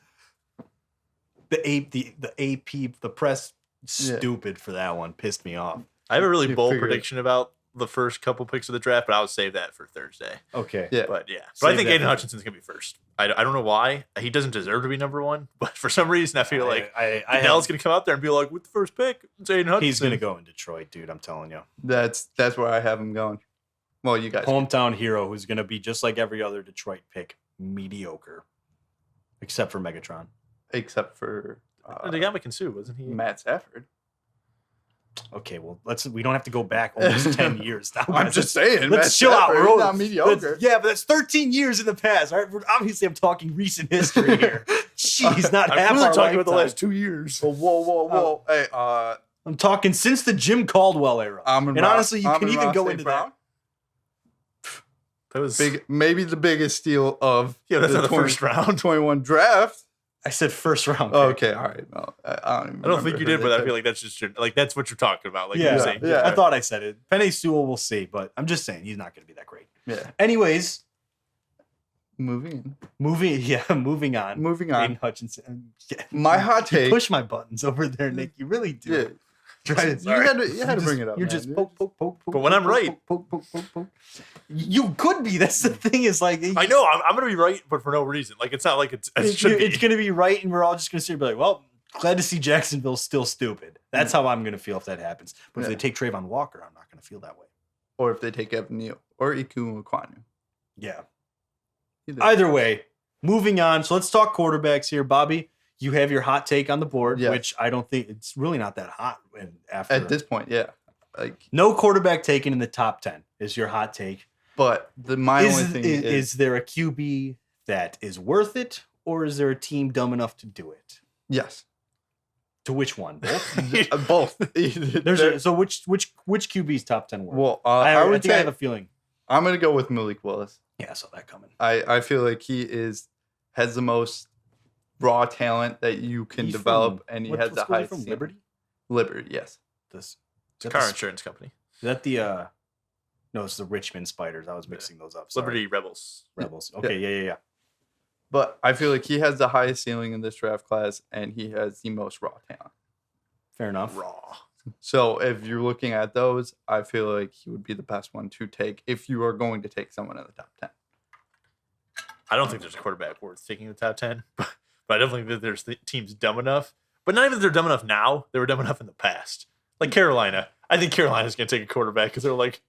the AP, the press Yeah. stupid for that one. Pissed me off. I have a really You bold figure it. prediction about the first couple picks of the draft, but I'll save that for Thursday. Okay. Yeah. But yeah, Save I think that Aiden for- Hutchinson's gonna be first. I don't know why he doesn't deserve to be number one, but for some reason I feel like Goodell's gonna come out there and be like, with the first pick, it's Aiden Hutchinson. he's gonna go in Detroit, dude. I'm telling you. That's where I have him going. Well, you guys. Hometown hero who's gonna be just like every other Detroit pick, mediocre. Except for Megatron. Except for They got McKinsu, wasn't he? Matt Stafford. Okay, well, we don't have to go back almost 10 years now. I'm guys. just saying. Let's Matt chill out. Stafford, We're he's not mediocre. Yeah, but that's 13 years in the past. All right, obviously, I'm talking recent history here. Jeez, not half I'm really our talking about the lifetime. last 2 years. Whoa. Hey, I'm talking since the Jim Caldwell era. And honestly, you can even go into that. That was Maybe the biggest steal of that's not the 20 first round. 21 draft. I said first round. Okay, all right. No, I don't even I don't think you remember did, who but they I took. feel like that's just that's what you're talking about. Like Yeah, you're saying, yeah. I thought I said it. Penny Sewell, we'll see, but I'm just saying he's not going to be that great. Yeah. Anyways, Moving moving on. on. Aiden Hutchinson. Yeah. My hot You take. push my buttons over there, Nick. You really do. Yeah. Try to- You had to bring it up. You're man. just poke. But when I'm right- poke. You could be. That's the thing. Is like I know I'm gonna be right, but for no reason. Like it's not like it should be. It's going to be right, and we're all just going to sit here and be like, well, glad to see Jacksonville's still stupid. That's how I'm going to feel if that happens. But if Yeah. they take Trayvon Walker, I'm not going to feel that way. Or if they take Evan Neal or Iku Ekwonu. Yeah. Either. Either way, moving on. So let's talk quarterbacks here. Bobby, you have your hot take on the board, Yes. which I don't think it's really not that hot. And after At this point, yeah. Like, no quarterback taken in the top 10 is your hot take. but my only Is, thing is there a QB that is worth it, or is there a team dumb enough to do it? yes. To which one? Both? Both. So which QB's top 10 were? Well, I would think I say have a feeling. I'm gonna go with Malik Willis. Yeah, I saw that coming. I feel like he has the most raw talent that you can He's develop, from- and he what- has what the school is he highest from ceiling. Liberty. Liberty, yes. This It's a car insurance company. Is that the no, it's the Richmond Spiders. I was mixing those up. Sorry. Liberty Rebels. Rebels. Okay, yeah. But I feel like he has the highest ceiling in this draft class, and he has the most raw talent. Fair enough. Raw. So if you're looking at those, I feel like he would be the best one to take if you are going to take someone in the top 10. I don't think there's a quarterback worth taking in the top 10, but I don't think that there's teams dumb enough. But not even that they're dumb enough now. They were dumb enough in the past. Like Carolina. I think Carolina's going to take a quarterback because they're like,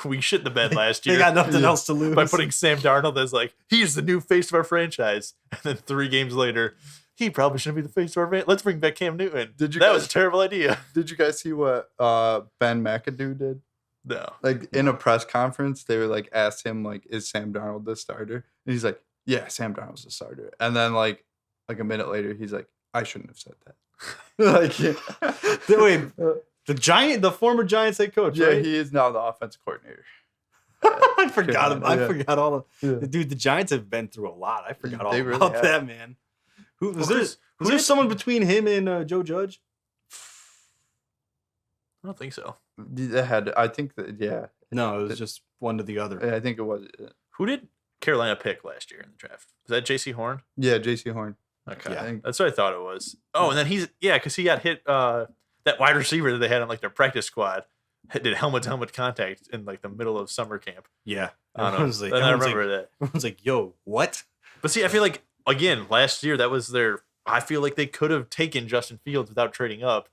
we shit the bed last year. They got nothing else to lose by putting Sam Darnold as like, he's the new face of our franchise. And then 3 games later, he probably shouldn't be the face of our franchise. Let's bring back Cam Newton. That was a terrible idea. Did you guys see what Ben McAdoo did? No. Like in a press conference, they were like asked him like, "Is Sam Darnold the starter?" And he's like, "Yeah, Sam Darnold's the starter." And then like a minute later, he's like, "I shouldn't have said that." Wait, the former Giants head coach. Yeah, right? he is now the offensive coordinator. I forgot him. I Yeah. forgot all of Yeah. dude. The Giants have been through a lot. I forgot all They really about have. that, man. Who was Well, there? Chris, Was there someone between him and Joe Judge? I don't think so. They had, I think that, yeah, No, it was just one to the other. I think it was. Who did Carolina pick last year in the draft? Was that J.C. Horn? Yeah, J.C. Horn. Okay. Yeah. That's what I thought it was. Oh, and then because he got hit, that wide receiver that they had on like their practice squad did helmet-to-helmet contact in like the middle of summer camp. Yeah, I don't know. Everyone's like, And I everyone's remember that. Everyone's like, "Yo, what?" But see, I feel like, again, last year, that was their. I feel like they could have taken Justin Fields without trading up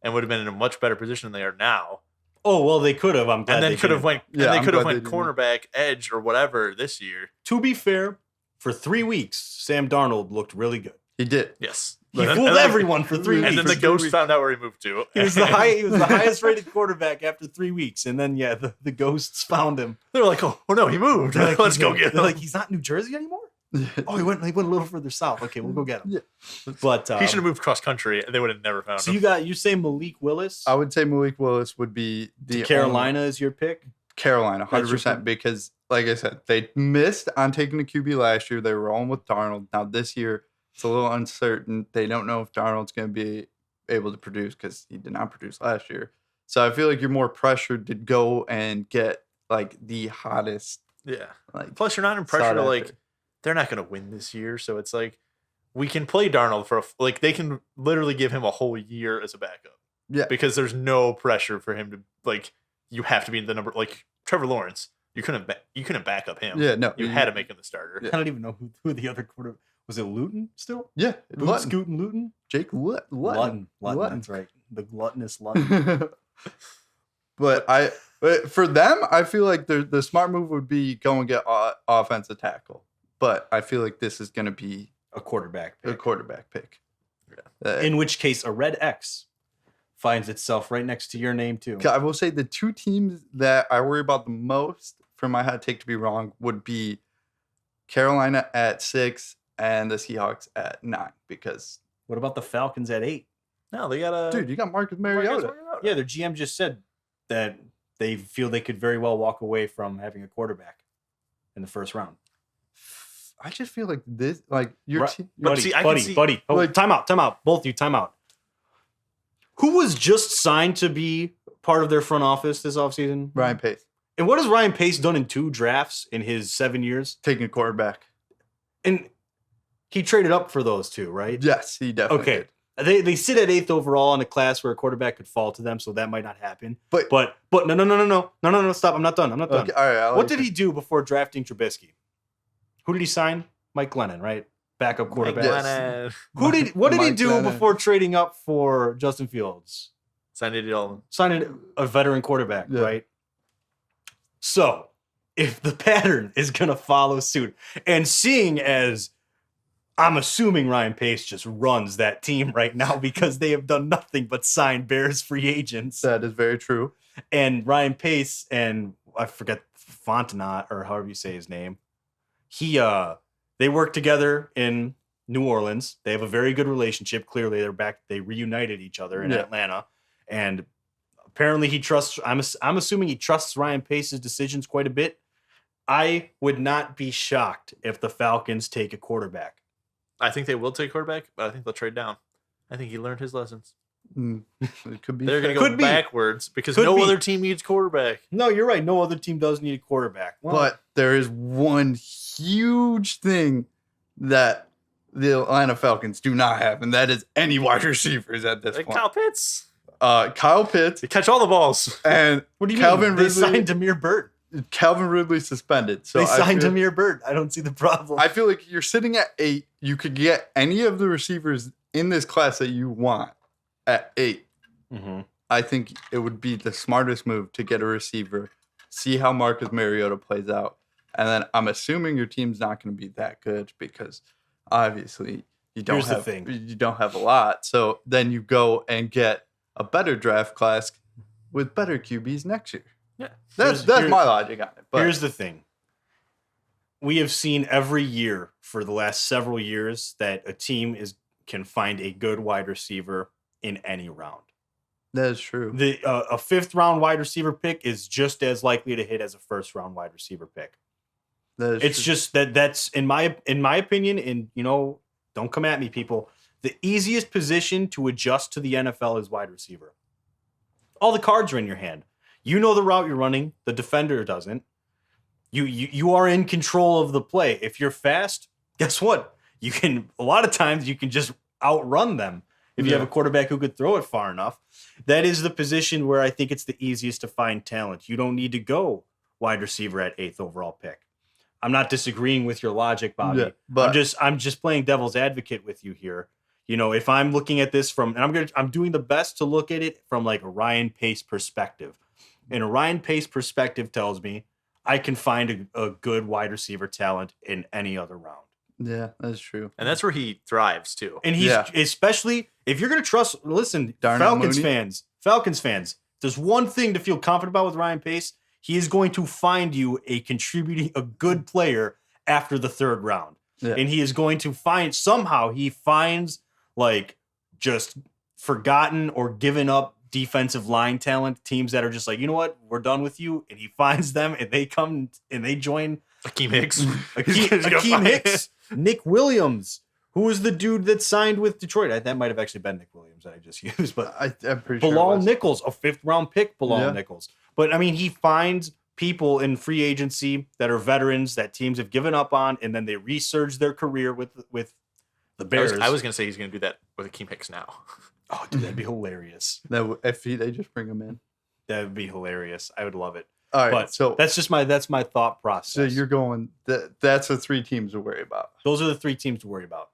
and would have been in a much better position than they are now. Oh well, they could have. I'm glad. And then they could have didn't. went. Yeah, and they I'm could have glad went they didn't. cornerback, edge, or whatever this year. To be fair, for 3 weeks, Sam Darnold looked really good. He did. Yes, He And then- fooled and then- everyone for 3 weeks. And then the ghost found out where he moved to. He was the highest rated quarterback after 3 weeks, and then the ghosts found him. They were like, "Oh no, he moved. They're like, Let's he's go not- get they're him." like, he's not in New Jersey anymore. Oh, he went a little further south. Okay, we'll go get him. Yeah. But He should have moved cross country, and they would have never found So him. you say Malik Willis? I would say Malik Willis would be the Carolina is your pick. Carolina, That's your 100%. pick. Because, like I said, they missed on taking a QB last year. They were rolling with Darnold. Now, this year, it's a little uncertain. They don't know if Darnold's going to be able to produce because he did not produce last year. So I feel like you're more pressured to go and get, like, the hottest. Yeah. Like, Plus, you're not in pressure sought to after. like. They're not going to win this year, so it's like we can play Darnold for they can literally give him a whole year as a backup. Yeah. Because there's no pressure for him to like. You have to be in the number like Trevor Lawrence. You couldn't back up him. Yeah, no. You had to make him the starter. Yeah. I don't even know who the other quarter was. It Luton still? Yeah. Boot Lutton. Scootin' Luton? Jake Lutton. Lutton. That's right. The gluttonous Lutton. But for them, I feel like the smart move would be go and get offensive tackle. But I feel like this is going to be A quarterback a pick. quarterback pick. In which case, a red X finds itself right next to your name too. I will say the 2 teams that I worry about the most for my hot take to be wrong would be Carolina at 6 and the Seahawks at 9. Because, What about the Falcons at 8? No, they got a dude, you got Marcus Mariota. Yeah, their GM just said that they feel they could very well walk away from having a quarterback in the first round. I just feel like this, like your Right. team. But see, I can see- buddy. Oh, like- time out. Both of you, time out. Who was just signed to be part of their front office this offseason? Ryan Pace And what has Ryan Pace done in 2 drafts in his 7 years? taking a quarterback. And he traded up for those 2, right? Yes, he definitely Okay. did. They sit at 8th overall in a class where a quarterback could fall to them, so that might not happen. But No, stop. I'm not done. okay, all right. I'll What let did you- he do before drafting Trubisky? Who did he sign? Mike Glennon, right? Backup quarterback. Yes. What did he Mike do Glennon. before trading up for Justin Fields? Signed Andy Dalton. Signing a veteran quarterback, Yeah. right? So, if the pattern is going to follow suit, and seeing as I'm assuming Ryan Pace just runs that team right now because they have done nothing but sign Bears free agents. That is very true. And Ryan Pace and I forget Fontenot or however you say his name. They worked together in New Orleans. They have a very good relationship. Clearly, they're back. They reunited each other in Atlanta, and apparently he trusts. I'm assuming he trusts Ryan Pace's decisions quite a bit. I would not be shocked if the Falcons take a quarterback. I think they will take quarterback, but I think they'll trade down. I think he learned his lessons. It could be. They're going to Could go be. backwards because Could no be. other team needs quarterback. No, you're right. No other team does need a quarterback. Well, But there is one huge thing that the Atlanta Falcons do not have, and that is any wide receivers at this Like point. Kyle Pitts. Kyle Pitts They catch all the balls. and what do you Calvin mean? They Ridley. signed Demir Bird. Calvin Ridley suspended. So They I signed feel, Demir Bird. I don't see the problem. I feel like you're sitting at 8. You could get any of the receivers in this class that you want at 8. Mhm. I think it would be the smartest move to get a receiver, see how Marcus Mariota plays out, and then I'm assuming your team's not going to be that good because obviously you don't Here's the have thing. you don't have a lot. So then you go and get a better draft class with better QBs next year. Yeah. That's Here's- my logic on it. But Here's the thing. We have seen every year for the last several years that a team can find a good wide receiver in any round. that is true. A 5th round wide receiver pick is just as likely to hit as a 1st round wide receiver pick. That is It's true. just that's in my opinion, and don't come at me, people. The easiest position to adjust to the NFL is wide receiver. All the cards are in your hand. You know the route you're running. The defender doesn't. You are in control of the play. If you're fast, guess what? A lot of times you can just outrun them if you have a quarterback who could throw it far enough. That is the position where I think it's the easiest to find talent. You don't need to go wide receiver at 8th overall pick. I'm not disagreeing with your logic, Bobby. Yeah, but I'm just playing devil's advocate with you here. If I'm looking at this I'm doing the best to look at it from like a Ryan Pace perspective. And a Ryan Pace perspective tells me I can find a good wide receiver talent in any other round. yeah, that's true. And that's where he thrives too. And he's Yeah. especially if you're going to trust, listen, Darnell Falcons Mooney. fans, there's one thing to feel confident about with Ryan Pace. He is going to find you a good player after the 3rd round. Yeah. And he is going to he finds like just forgotten or given up defensive line talent, teams that are just like, you know what, we're done with you. And he finds them and they come and they join Akeem Hicks. Akeem Hicks, Nick Williams, who was the dude that signed with Detroit. That might have actually been Nick Williams that I just used, but I'm pretty sure. Bilal it was. Nichols, a 5th round pick, Bilal Yeah. Nichols. But I mean, he finds people in free agency that are veterans that teams have given up on, and then they resurge their career with the Bears. I was going to say he's going to do that with Akeem Hicks now. oh, dude, that'd be hilarious. If they just bring him in. That would be hilarious. I would love it. All right, But so that's my thought process. so you're going. That's the 3 teams to worry about. Those are the 3 teams to worry about.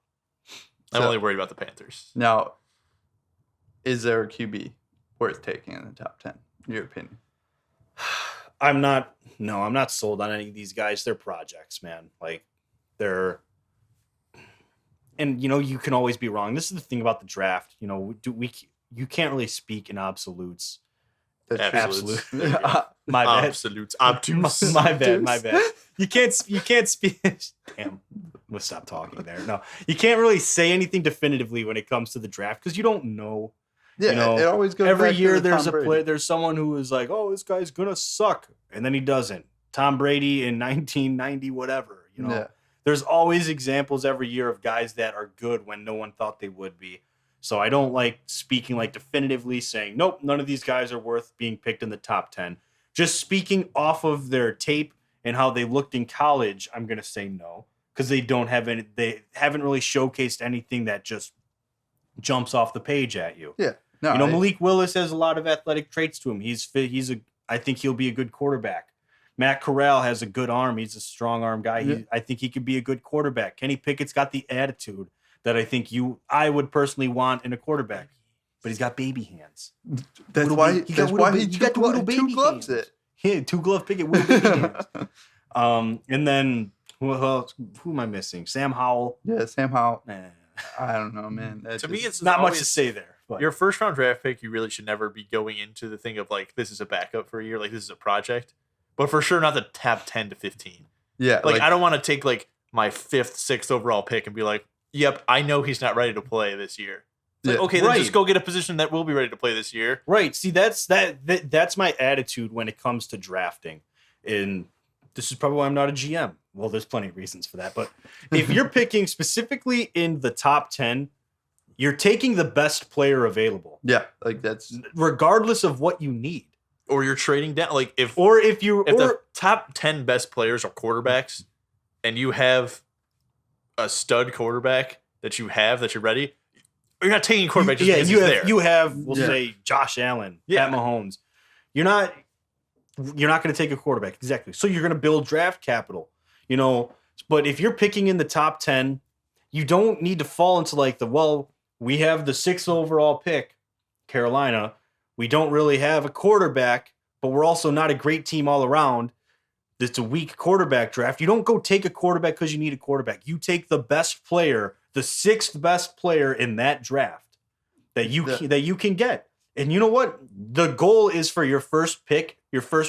I'm So- only worried about the Panthers. Now, is there a QB worth taking in the top 10? In your opinion? I'm not sold on any of these guys. They're projects, man. Like and you can always be wrong. This is the thing about the draft. You can't really speak in absolutes. That's Absolute. true. My bad. Absolute obtuse. My bad. You can't speak. Damn. We'll stop talking there. No, you can't really say anything definitively when it comes to the draft because you don't know. Yeah, it always goes Every back to year the there's Tom a Brady. player, there's someone who is like, oh, this guy's gonna suck, and then he doesn't. Tom Brady in 1990, whatever. Yeah. There's always examples every year of guys that are good when no one thought they would be. So I don't like speaking like definitively saying, nope, none of these guys are worth being picked in the top 10. Just speaking off of their tape and how they looked in college, I'm gonna say no because they haven't really showcased anything that just jumps off the page at you. Yeah. No, Malik Willis has a lot of athletic traits to him. I think he'll be a good quarterback. Matt Corral has a good arm. He's a strong arm guy. Yeah. I think he could be a good quarterback. Kenny Pickett's got the attitude that I would personally want in a quarterback, but he's got baby hands. That's Little why. baby- That's why he got the little two baby gloves hands. it. Yeah, 2-glove Pickett with baby hands. And then who am I missing? Sam Howell. Yeah, Sam Howell. Nah. I don't know, man. That To me, just- it's Not much to always- say there. But Your 1st round draft pick, you really should never be going into the thing of like, this is a backup for a year, like this is a project. But for sure, not the top 10 to 15. yeah, Like I don't want to take like my 5th, 6th overall pick and be like, yep, I know he's not ready to play this year. It's like, Yeah. okay, then Right. just go get a position that will be ready to play this year. Right. See, that's my attitude when it comes to drafting. And this is probably why I'm not a GM. Well, there's plenty of reasons for that. But if you're picking specifically in the top 10, you're taking the best player available, Yeah, like that's regardless of what you need. Or you're trading down. Like if Or the top 10 best players are quarterbacks and you have a stud quarterback that you're ready, you're not taking a quarterback just because he's there. You have, we'll Yeah. say, Josh Allen, Yeah. Pat Mahomes. You're not going to take a quarterback. Exactly. So you're going to build draft capital, but if you're picking in the top 10, you don't need to fall into like we have the 6th overall pick, Carolina. We don't really have a quarterback, but we're also not a great team all around. It's a weak quarterback draft. You don't go take a quarterback because you need a quarterback. You take the best player, the 6th best player in that draft that you can get. And you know what? The goal is for your first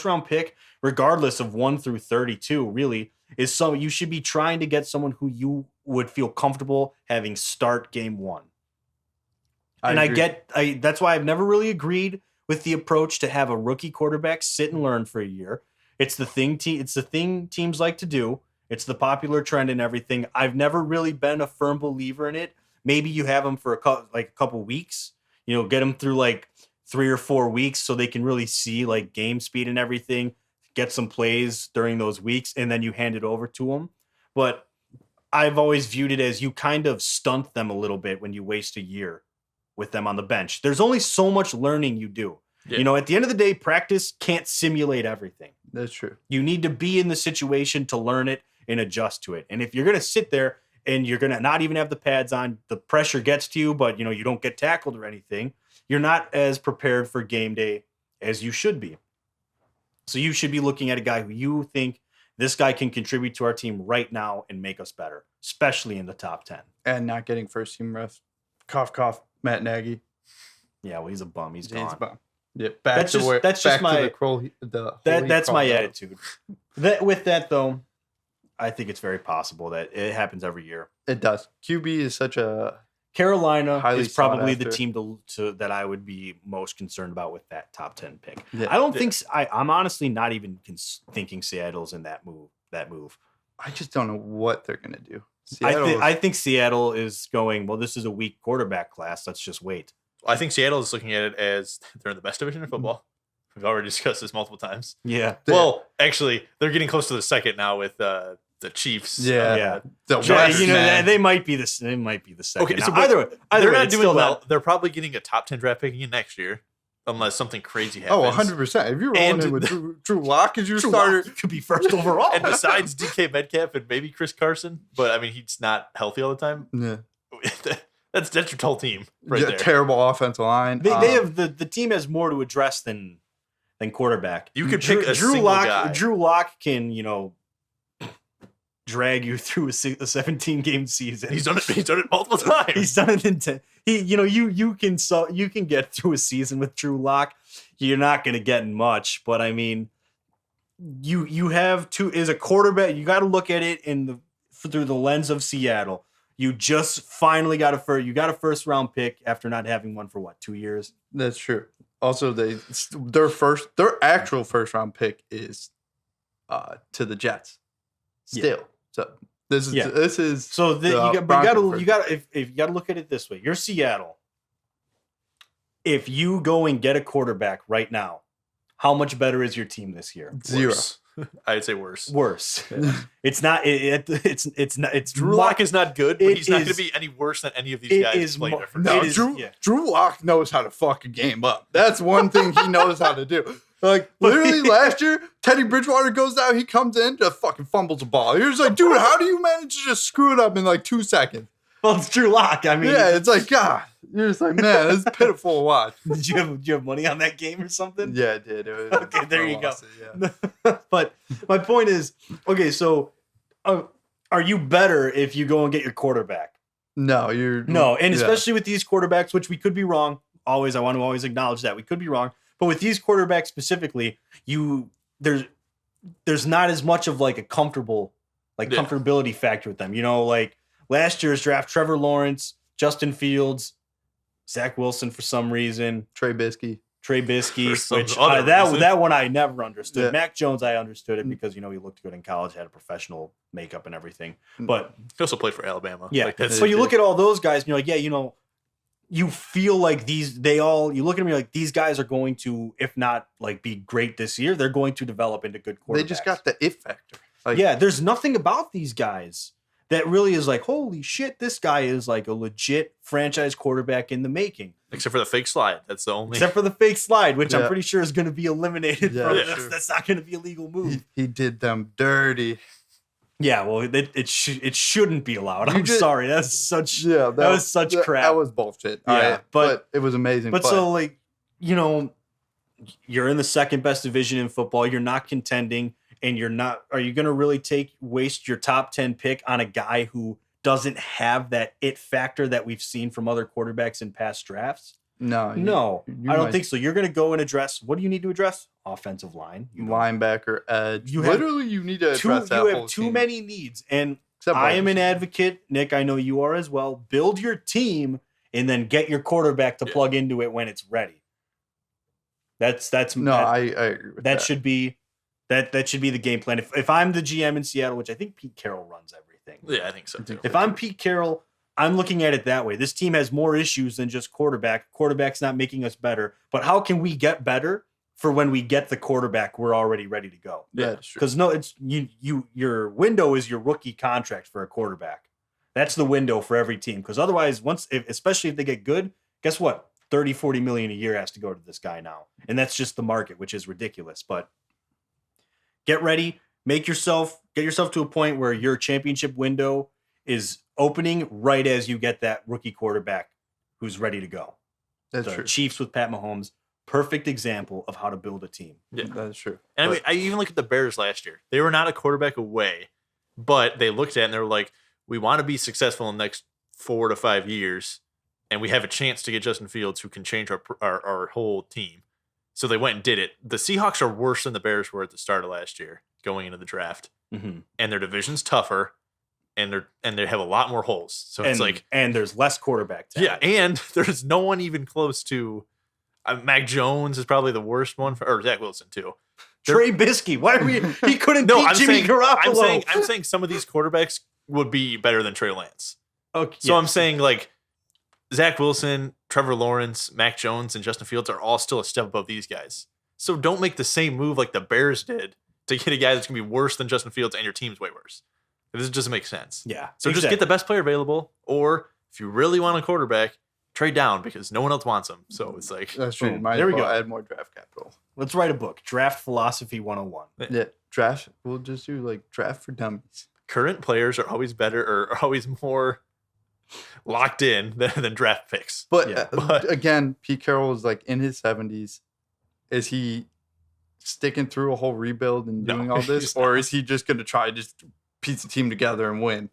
round pick, regardless of 1 through 32, really, is you should be trying to get someone who you would feel comfortable having start game 1. That's why I've never really agreed with the approach to have a rookie quarterback sit and learn for a year. It's the thing teams like to do. It's the popular trend and everything. I've never really been a firm believer in it. Maybe you have them for a couple weeks, get them through like 3 or 4 weeks so they can really see like game speed and everything, get some plays during those weeks, and then you hand it over to them. But I've always viewed it as you kind of stunt them a little bit when you waste a year with them on the bench. There's only so much learning you do. Yeah. At the end of the day, practice can't simulate everything. that's true. You need to be in the situation to learn it and adjust to it. And if you're going to sit there and you're going to not even have the pads on, the pressure gets to you, but you don't get tackled or anything, you're not as prepared for game day as you should be. So you should be looking at a guy who you think this guy can contribute to our team right now and make us better, especially in the top 10. And not getting first team refs. Cough, cough. Matt Nagy. Yeah, well, he's a bum. He's gone. He's bum. Yeah, That's just my that's my attitude. With that though, I think it's very possible that it happens every year. It does. QB is such a Carolina highly is probably sought the after. team that I would be most concerned about with that top 10 pick. Yeah. I don't think I'm honestly not even thinking Seattle's in that move. I just don't know what they're gonna do. I think Seattle is going, well, this is a weak quarterback class. Let's just wait. I think Seattle is looking at it as they're in the best division in football. We've already discussed this multiple times. Yeah. Well, actually, they're getting close to the second now with the Chiefs. Yeah. The Yeah, West, man. they might be the second. Okay, so Now, either way, they're not it's doing still well. not- They're probably getting a top 10 draft pick again next year, unless something crazy happens. Oh, 100%. If you're rolling And in with Drew Lock as your Drew starter, Lock could be first overall. And besides DK Metcalf and maybe Chris Carson, but I mean he's not healthy all the time. yeah, That's your whole team right there. terrible offensive line. They have the team has more to address than quarterback. You could pick a single guy. Drew Lock can drag you through a 17-game season. He's done it multiple times. He's done it in 10. You can get through a season with Drew Lock. You're not going to get much, but I mean, you have to as a quarterback. You got to look at it through the lens of Seattle. You just finally got a first round pick after not having one for 2 years. That's true. Also, their actual first round pick is to the Jets. Still, so this is So the you got Broncos if you got to look at it this way. You're Seattle. If you go and get a quarterback right now, how much better is your team this year? 0. Worse. I'd say worse. Worse. It's not. It's not. It's Drew Lock is not good, but it he's not going to is- be any worse than any of these it guys is playing mo- different. No, It is- Drew Lock knows how to fuck a game up. That's one thing he knows how to do. Like literally last year, Teddy Bridgewater goes out, he comes in, just fucking fumbles the ball. You're just like, dude, how do you manage to just screw it up in like 2 seconds? Well, it's Drew Lock. I mean, Yeah, it's like God. You're just like, man, it's pitiful to watch. did you have money on that game or something? Yeah, it did. It was, Okay, there I you go. lost it, yeah. But my point is, okay, so are you better if you go and get your quarterback? No, you're No, and yeah. especially with these quarterbacks, which we could be wrong. I want to always acknowledge that we could be wrong. But with these quarterbacks specifically, there's not as much of like a comfortability factor with them. last year's draft, Trevor Lawrence, Justin Fields, Zach Wilson for some reason, Trey Biskey. Trey Biskey, For some which other reason. that one I never understood. Yeah. Mac Jones, I understood it because, he looked good in college, had a professional makeup and everything. But He also played for Alabama. yeah, Like, that's so you look at all those guys and you're like, yeah, you feel like you look at them, you're like, these guys are going to, if not like be great this year, they're going to develop into good quarterbacks. They just got the it factor. Like, Yeah, there's nothing about these guys that really is like, holy shit, this guy is like a legit franchise quarterback in the making. except for the fake slide. That's the only. Except for the fake slide, which I'm Yeah. pretty sure is going to be eliminated. Yeah, from yeah. that's not going to be a legal move. he did them dirty. Yeah, well, it shouldn't be allowed. You I'm just- sorry. That's such Yeah, that was such crap. That was bullshit. Yeah, Alright, but- but it was amazing. But so, like, you're in the second best division in football. You're not contending, and are you going to really waste your top 10 pick on a guy who doesn't have that it factor that we've seen from other quarterbacks in past drafts? no, No, you I don't might- think so. You're going to go and address, what do you need to address? Offensive line. You don't. linebacker, edge. You have Literally, you need to You address that whole have too team. many needs, and Except I wide am an receiver. advocate, Nick. I know you are as well. Build your team and then get your quarterback to Yeah. plug into it when it's ready. That's No, that, I agree with that should be that should be the game plan. If I'm the GM in Seattle, which I think Pete Carroll runs everything. Yeah, I think so too. If I'm Pete Carroll, I'm looking at it that way. This team has more issues than just quarterback. Quarterback's not making us better, but how can we get better for when we get the quarterback? We're already ready to go. Yeah, that's true. Because no, it's your window is your rookie contract for a quarterback. That's the window for every team. Because otherwise, especially if they get good, guess what? 30, 40 million a year has to go to this guy now. And that's just the market, which is ridiculous. But get ready, get yourself to a point where your championship window is opening right as you get that rookie quarterback who's ready to go. That's The true. Chiefs with Pat Mahomes, perfect example of how to build a team. Yeah. That's true. And I But- mean, I even look at the Bears last year. They were not a quarterback away, but they looked at it and they were like, we want to be successful in the next 4 to 5 years, and we have a chance to get Justin Fields who can change our whole team. So they went and did it. The Seahawks are worse than the Bears were at the start of last year going into the draft, Mm-hmm. and their division's tougher, and they have a lot more holes. So it's like, and there's less quarterback talent. yeah, and there's no one even close to. Mac Jones is probably the worst one, or Zach Wilson too. Trey Biskey. Why are we? He couldn't No, beat I'm Jimmy saying, Garoppolo. I'm saying some of these quarterbacks would be better than Trey Lance. Okay, So yeah. I'm saying like Zach Wilson, Trevor Lawrence, Mac Jones, and Justin Fields are all still a step above these guys. So don't make the same move like the Bears did to get a guy that's gonna be worse than Justin Fields and your team's way worse. This doesn't make sense. Yeah. So just get the best player available, or if you really want a quarterback, trade down because no one else wants him. So it's like That's true. Boom. Might There as we well go. add more draft capital. Let's write a book. Draft Philosophy 101. Yeah, draft. We'll just do like draft for dummies. current players are always better or are always more locked in than draft picks. But, Yeah, but- again, Pete Carroll is like in his 70s. Is he sticking through a whole rebuild and No, doing all this, he's or not. is he just going to try to just piece the team together and win?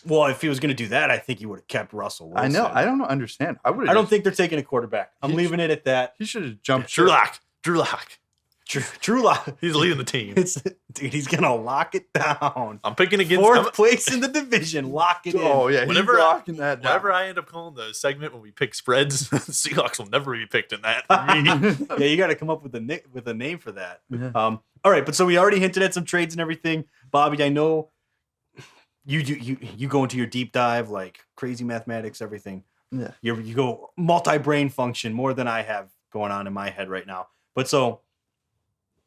Well, if he was going to do that, I think he would have kept Russell Wilson. I know. I don't understand. I would. I don't think they're taking a quarterback. I'm He- leaving it at that. he should have jumped. Drew ship. Lock. Drew Lock. Drew Lock. He's leading the team. Dude, he's going to lock it down. I'm picking against Fourth place in the division. Lock it in. Oh yeah, Whenever he's I- locking that down. whenever I end up calling the segment when we pick spreads, the Seahawks will never be picked in that for me. Yeah, you got to come up with a name for that. Yeah. All right, but so we already hinted at some trades and everything. Bobby, I know you go into your deep dive, like crazy mathematics, everything. Yeah. You go multi-brain function more than I have going on in my head right now. But so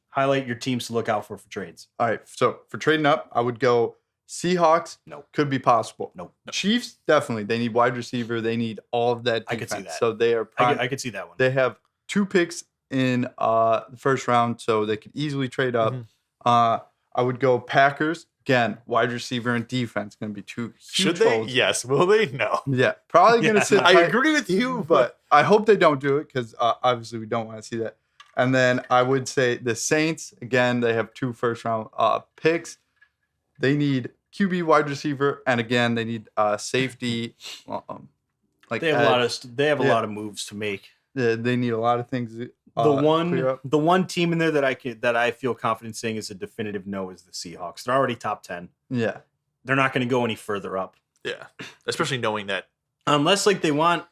highlight your teams to look out for trades. All right. So for trading up, I would go Seahawks. Nope. Could be possible. Nope. Chiefs, definitely. They need wide receiver. They need all of that I defense. could see that. So they are prime. I could see that one. They have 2 picks in the first round, so they could easily trade up. Mhm. I would go Packers. Again, wide receiver and defense going to be 2 Should huge they? holes. Yes. Will they? No. Yeah, probably going to Yeah. sit I tight, agree with you, but I hope they don't do it because obviously we don't want to see that. And then I would say the Saints, again, they have 2 first round picks. They need QB, wide receiver, and again, they need safety. Like They have a Yeah. lot of moves to make. they need a lot of things. Clear up. The one team in there that I feel confident saying is a definitive no is the Seahawks. They're already top 10. Yeah. They're not going to go any further up. Yeah, especially knowing that. Unless like they want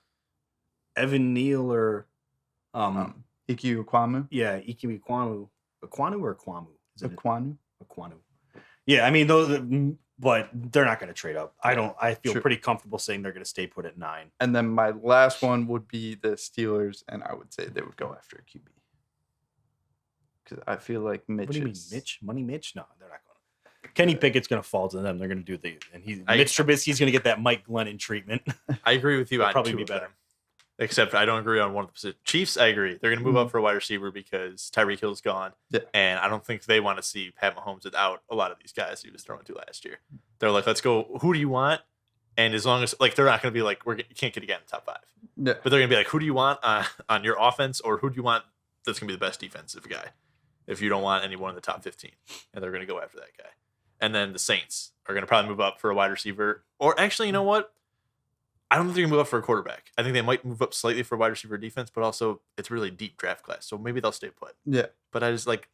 Evan Neal or Ike Ukwamu. yeah, Ikemi Kwanu or Kwamu? Is it Ukwamu. Kwanu? Yeah, I mean those, but they're not going to trade up. I feel True. pretty comfortable saying they're going to stay put at 9. And then my last one would be the Steelers, and I would say they would go after a QB. Because I feel like Mitch What do you mean, is... Mitch? Money Mitch? No, they're not going to. Kenny Pickett's going to fall to them. They're going to do Mitch Trubisky's going to get that Mike Glennon treatment. I agree with you on probably two be of better. them. Except I don't agree on one of the positions. Chiefs, I agree. They're going to move up for a wide receiver because Tyreek Hill's gone. Yeah. And I don't think they want to see Pat Mahomes without a lot of these guys he was throwing to last year. They're like, let's go. Who do you want? And as long as, like, they're not going to be like, you can't get again in the top 5. Yeah. But they're going to be like, who do you want on your offense, or who do you want that's going to be the best defensive guy if you don't want anyone in the top 15? And they're going to go after that guy. And then the Saints are going to probably move up for a wide receiver. Or actually, you know what? I don't think they're going to move up for a quarterback. I think they might move up slightly for wide receiver defense, but also it's really deep draft class. So maybe they'll stay put. Yeah. But I just like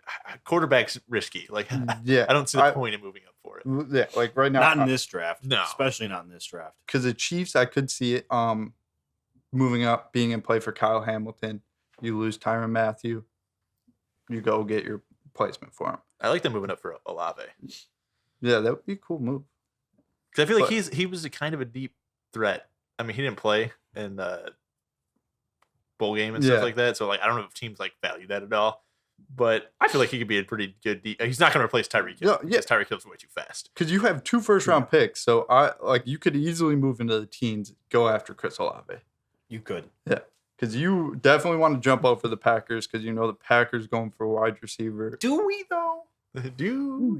quarterback's risky. Like, Yeah. I don't see the point in moving up for it. Yeah, like right now. Not in this draft. No. Especially not in this draft. Because the Chiefs, I could see it moving up, being in play for Kyle Hamilton. You lose Tyrann Mathieu. You go get your placement for him. I like them moving up for Olave. Yeah, that would be a cool move. Because I feel like But- he was a kind of a deep threat. I mean, he didn't play in the bowl game and stuff Yeah. like that. So, like, I don't know if teams like value that at all. But I feel like he could be a pretty good. He's not going to replace Tyreek Hill. Yeah. Because Tyreek Hill's way too fast. Because you have 2 first-round picks, so you could easily move into the teens, go after Chris Olave. You could. Yeah, because you definitely want to jump out for the Packers, because you know the Packers going for a wide receiver. Do we though? Do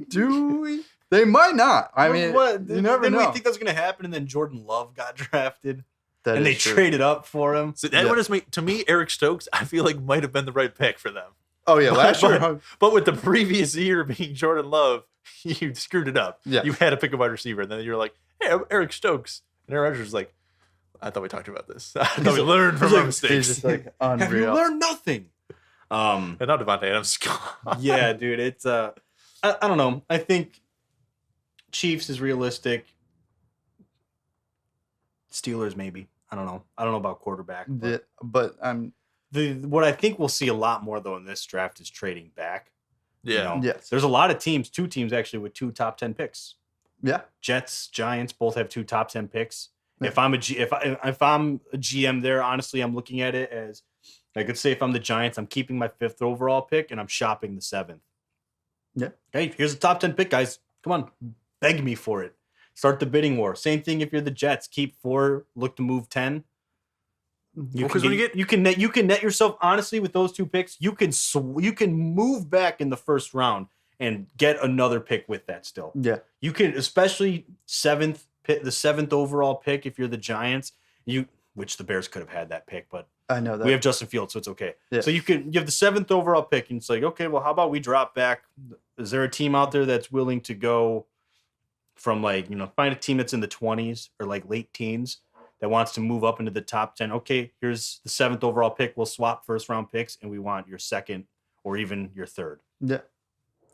we? They might not. I mean, you never Didn't know. we think that was going to happen, and then Jordan Love got drafted, That and is they true. traded up for him. So that Yeah. one is to me, Eric Stokes, I feel like might have been the right pick for them. Oh yeah, last year. But with the previous year being Jordan Love, you screwed it up. Yeah. You had to pick a wide receiver, and then you're like, hey, Eric Stokes. And Aaron Rodgers was like, I thought we talked about this. I thought we learned from he's our like- mistakes. He's just like Have you unreal. learned nothing? And now Devontae Adams is gone. Yeah, dude. It's I don't know. I think Chiefs is realistic. Steelers maybe. I don't know. I don't know about quarterback. But But what I think we'll see a lot more though in this draft is trading back. Yeah. know, yes, There's a lot of teams, 2 teams actually with 2 top 10 picks. yeah, Jets, Giants both have 2 top 10 picks. Yeah. If I'm a GM there, honestly, I'm looking at it as I could say if I'm the Giants, I'm keeping my 5th overall pick and I'm shopping the 7th. Yeah. Hey, here's a top 10 pick, guys. Come on, beg me for it. Start the bidding war. Same thing if you're the Jets. Keep 4, look to move 10. You Well, 'cause when you you can net yourself honestly with those 2 picks. You can move back in the first round and get another pick with that still. yeah. You can, especially the 7th overall pick if you're the Giants. Which the Bears could have had that pick, but I know that. we have Justin Fields, so it's okay. Yeah. So you have the 7th overall pick, and it's like, okay, well, how about we drop back? Is there a team out there that's willing to go from find a team that's in the 20s or like late teens that wants to move up into the top 10? Okay, here's the 7th overall pick. We'll swap first round picks, and we want your 2nd or even your 3rd. yeah.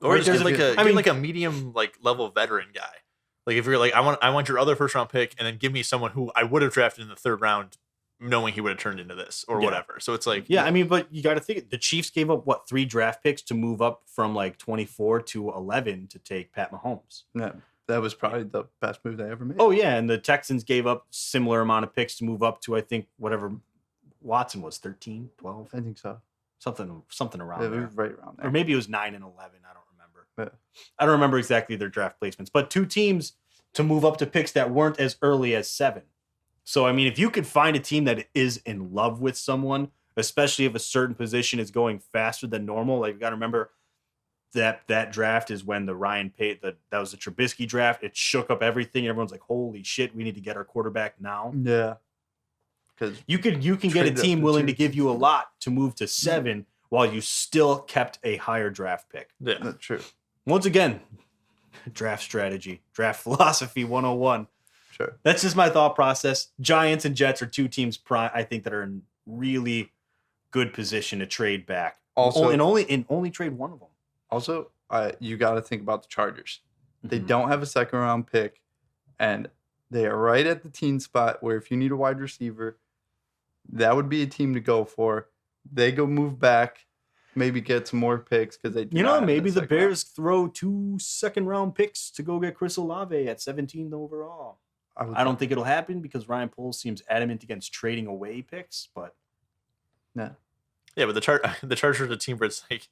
Or Right, just there's get I mean- like a medium level veteran guy. Like if you're like, I want your other first round pick, and then give me someone who I would have drafted in the 3rd round, knowing he would have turned into this or Yeah. whatever. So it's like, Yeah, I mean, but you got to think the Chiefs gave up 3 draft picks to move up from like 24 to 11 to take Pat Mahomes. Yeah, that was probably the best move they ever made. Oh yeah, and the Texans gave up similar amount of picks to move up to I think whatever Watson was 13, 12, I think so. something around It there. was right around there. Or maybe it was 9 and 11, I don't remember. Yeah. I don't remember exactly their draft placements, but 2 teams to move up to picks that weren't as early as 7. So I mean, if you could find a team that is in love with someone, especially if a certain position is going faster than normal, like you got to remember that draft is when the Ryan Payton that was the Trubisky draft. It shook up everything. Everyone's like, "Holy shit, we need to get our quarterback now." Yeah, because You can get a Trade up team to willing 2. to give you a lot to move to 7 while you still kept a higher draft pick. yeah. that's true. Once again, draft strategy, draft philosophy 101. Sure. That's just my thought process. Giants and Jets are 2 teams I think that are in really good position to trade back. Also- only trade one of them. Also, you got to think about the Chargers. They Mhm. don't have a 2nd round pick, and They are right at the teen spot where if you need a wide receiver, that would be a team to go for. They go move back, maybe get some more picks because they do You not know, have maybe the second round. Bears throw 2 second-round picks to go get Chris Olave at 17th overall. I don't think it'll happen because Ryan Poles seems adamant against trading away picks, but No. Yeah, but the Chargers are a team where it's like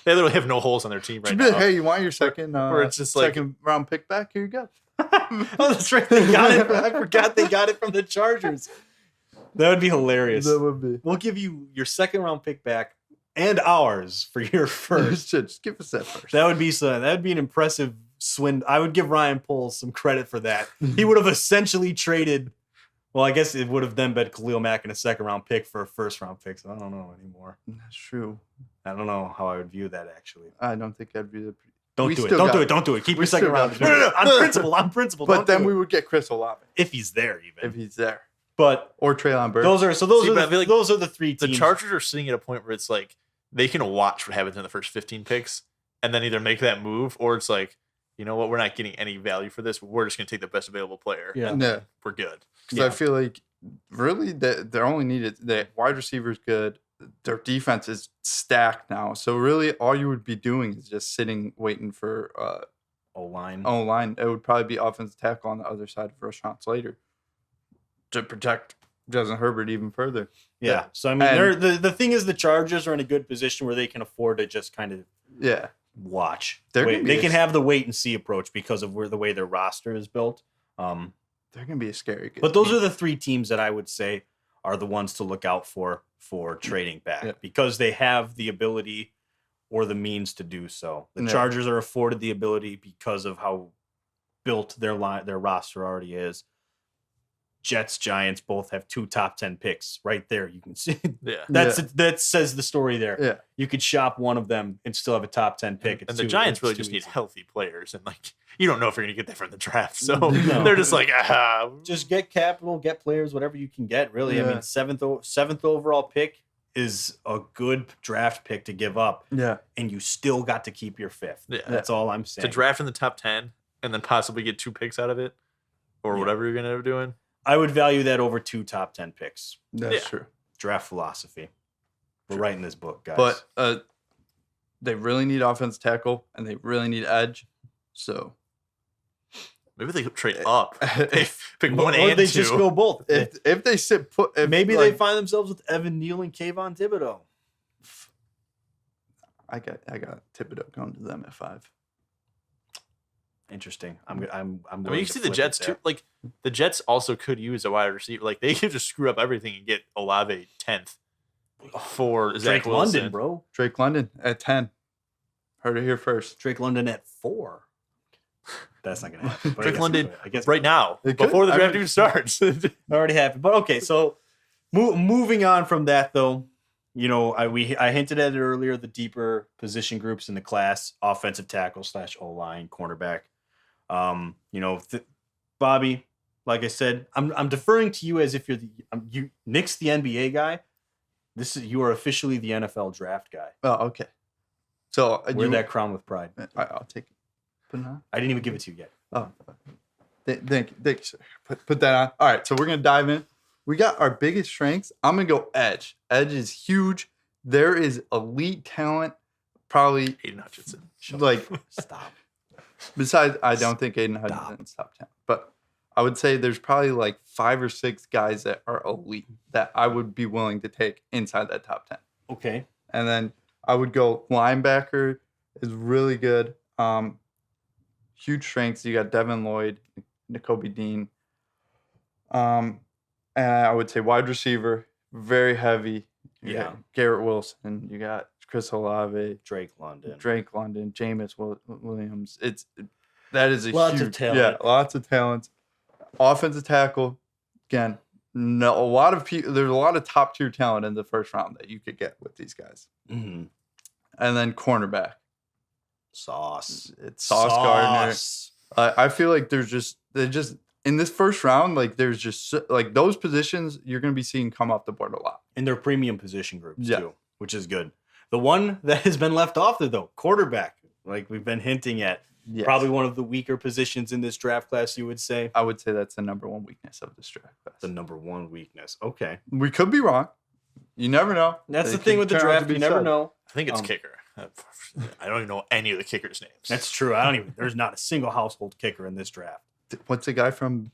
they literally have no holes on their team right Should be like, now. hey, you want your second where it's just like- second round pick back? Here you go. oh, that's right. They got it. I forgot they got it from the Chargers. That would be hilarious. That would be. We'll give you your second-round pick back and ours for your first. Just give us that first. That would be an impressive swing. I would give Ryan Poles some credit for that. He would have essentially traded. Well, I guess it would have then been Khalil Mack and a second-round pick for a first-round pick. So I don't know anymore. That's true. I don't know how I would view that actually. I don't think I'd be the. Don't We do it. still Don't got do it. it. Don't do it. Keep We your second still round. got it. No. On principle. On principle. But Don't then do we it. would get Chris Olave if he's there even. if he's there, But or Treylon Burks. those are See, the, but I feel like those are the three The teams. Chargers are sitting at a point where it's like they can watch what happens in the first 15 picks and then either make that move or it's like, you know what, we're not getting any value for this. We're just going to take the best available player. Yeah. Yeah, We're good. because I feel like really they're only needed. The wide receiver's good. Their defense is stacked now. So really, all you would be doing is just sitting waiting for O-line. line. It would probably be offensive tackle on the other side of Rashawn Slater to protect Justin Herbert even further. Yeah. So I mean, And- the thing is, the Chargers are in a good position where they can afford to just kind of Yeah, watch. They're Wait, gonna be they a- can have the wait and see approach because of the way their roster is built. they're gonna be a scary good But those team. are the three teams that I would say are the ones to look out for trading back Yeah. because they have the ability or the means to do so. The Yeah. Chargers are afforded the ability because of how built their roster already is. Jets, Giants both have 2 top 10 picks right there. You can see Yeah. that says the story there. Yeah. You could shop one of them and still have a top 10 pick. And the Giants really just need healthy players. And like, you don't know if you're going to get that from the draft. So No. they're just like, just get capital, get players, whatever you can get. Really, I Yeah. mean, seventh overall pick is a good draft pick to give up, Yeah, and you still got to keep your 5th. Yeah. That's all I'm saying. to draft in the top 10 and then possibly get 2 picks out of it or Yeah. whatever you're going to end up doing. I would value that over 2 top 10 picks. that's Yeah. true. Draft philosophy. We're writing this book, guys. But they really need offense tackle and they really need edge. So Maybe they trade up. They if pick or 1 and 2. they just go both. if they sit put, if, Maybe like, they find themselves with Evan Neal and Kayvon Thibodeau. I got Thibodeau going to them at 5. Interesting. I'm I mean, willing you to see the flip it Jets there. too. Like the Jets also could use a wide receiver. Like they could just screw up everything and get Olave 10th for Zach Drake Wilson. London, bro. Drake London at 10. Heard it here first. Drake London at 4. That's not gonna happen. but I Drake guess London it could. I guess right now It could. before the I draft mean- even starts. It already happened. But okay, so moving on from that though, you know, I hinted at it earlier, the deeper position groups in the class, offensive tackle / O-line, cornerback. You know, Bobby, like I said, I'm deferring to you as if you're Nick's the NBA guy. You are officially the NFL draft guy. Oh, okay. So Wear that crown with pride. I'll take it. Put it on. I didn't even give it to you yet. Oh, thank you, sir. Put that on. All right, so we're gonna dive in. We got our biggest strengths. I'm gonna go edge. Edge is huge. There is elite talent. Probably Aiden Hutchinson. like Stop. besides, I don't think Aiden Hutchinson's top 10, but I would say there's probably like 5 or 6 guys that are elite that I would be willing to take inside that top 10. Okay. And then I would go linebacker is really good. Huge strengths. You got Devin Lloyd, Nakobe Dean. And I would say wide receiver, very heavy. You Yeah. got Garrett Wilson. You got Chris Olave, Drake London. Drake London, Jameis Williams. That is a Lots of huge, talent. Yeah, lots of talent. Offensive tackle, again, no, a lot of people. There's a lot of top tier talent in the first round that you could get with these guys. Mm-hmm. And then cornerback, Sauce. it's Sauce Gardner. Sauce. I feel like they're just in this first round, like there's just like those positions you're going to be seeing come off the board a lot. In their premium position groups Yeah. too, which is good. The one that has been left off there though, quarterback, like we've been hinting at, Yes. Probably one of the weaker positions in this draft class, you would say. I would say that's the number one weakness of this draft class. The number one weakness. Okay. We could be wrong. You never know. That's They the thing could with the turn out to draft. be You never studs. know. I think it's Um, kicker. I don't even know any of the kickers' names. That's true. There's not a single household kicker in this draft. What's the guy from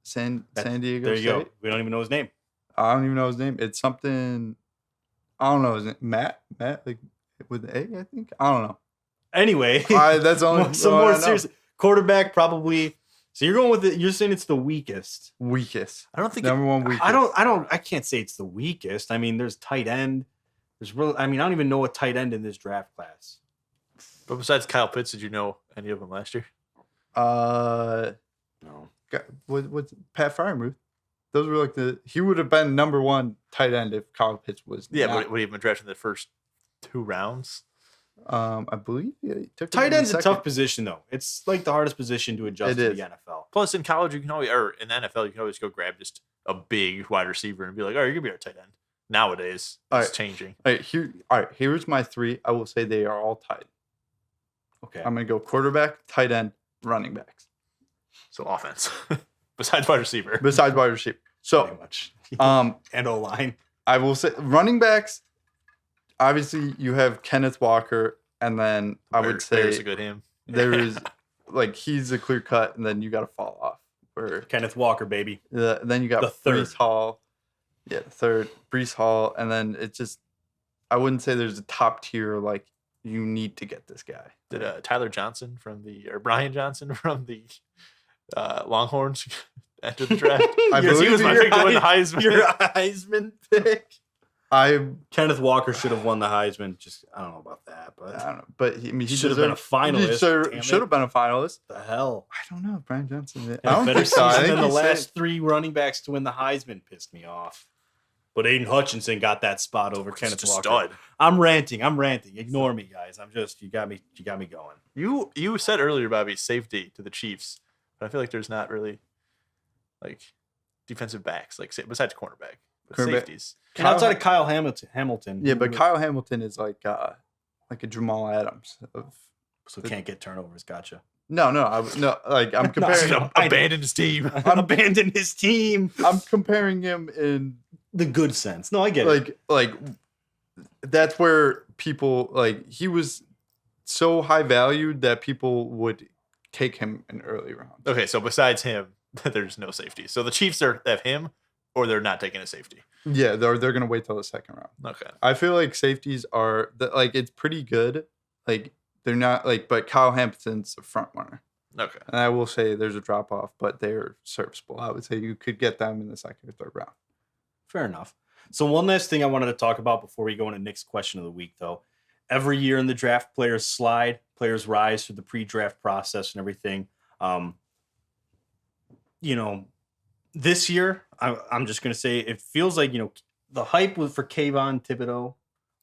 San Diego There you State? go. We don't even know his name. I don't even know his name. It's something. I don't know. Is it Matt? Matt, like with an A, I think. I don't know. Anyway, That's only some all I more know. serious quarterback probably. So you're going with it. You're saying it's the weakest. Weakest. I don't think Number one weakest. I can't say it's the weakest. I mean, there's tight end. I don't even know a tight end in this draft class. But besides Kyle Pitts, did you know any of them last year? No. What's Pat Fryermuth? Those were like he would have been number one tight end if Kyle Pitts was. Yeah, not. but would he have been drafted in the first 2 rounds? I believe he took Tight him in the end's a second. tough position though. It's like the hardest position to adjust It to is. the NFL. Plus, in college, you can always, or in the NFL, you can always go grab just a big wide receiver and be like, "Oh, you're gonna be our tight end." Nowadays, All it's right. changing. All right. Here's my 3. I will say they are all tied. Okay. I'm gonna go quarterback, tight end, running backs. So offense, besides wide receiver. Besides wide receiver. So Pretty much. And O line. I will say running backs. Obviously, you have Kenneth Walker, and then I would There's say a good him. there is like he's a clear cut, and then you got to fall off. Where Kenneth Walker, baby. then you got The third. Brees Hall, the third Brees Hall, and then it's just I wouldn't say there's a top tier like you need to get this guy. Did Tyler Johnson or Brian Johnson from the Longhorns enter the draft? I Yes, he believe was my your pick to win the Heisman. Your Heisman pick. I Kenneth Walker should have won the Heisman. Just I don't know about that, but don't know, but he should have been a finalist. Damn it. Should have been a finalist. the hell. I don't know, Brian Johnson. Had I a don't better think so. I season think than the he last said- 3 running backs to win the Heisman pissed me off. But Aiden Hutchinson got that spot over Kenneth Just a Walker. stud. I'm ranting. Ignore me, guys. You got me going. You said earlier, Bobby, safety to the Chiefs, but I feel like there's not really like defensive backs, like besides cornerback, but Cornerback. safeties. And outside of Kyle Hamilton. Yeah, but Kyle Hamilton is like a Jamal Adams of. So can't get turnovers. Gotcha. No, like I'm comparing. No, I know. Abandoned his team. Abandoned his team. I'm comparing him in The good sense. No, I get it. like that's where people like he was so high valued that people would take him in early rounds. Okay, so besides him, there's no safety. So the Chiefs have him, or they're not taking a safety. Yeah, they're gonna wait till the second round. Okay. I feel like safeties are like it's pretty good. Like they're not like, but Kyle Hampton's a front runner, Okay. and I will say there's a drop off, but they're serviceable. I would say you could get them in the second or third round. Fair enough. So one last thing I wanted to talk about before we go into Nick's question of the week, though. Every year in the draft, players slide, players rise through the pre-draft process and everything. This year, I'm just going to say it feels like, the hype for Kayvon Thibodeau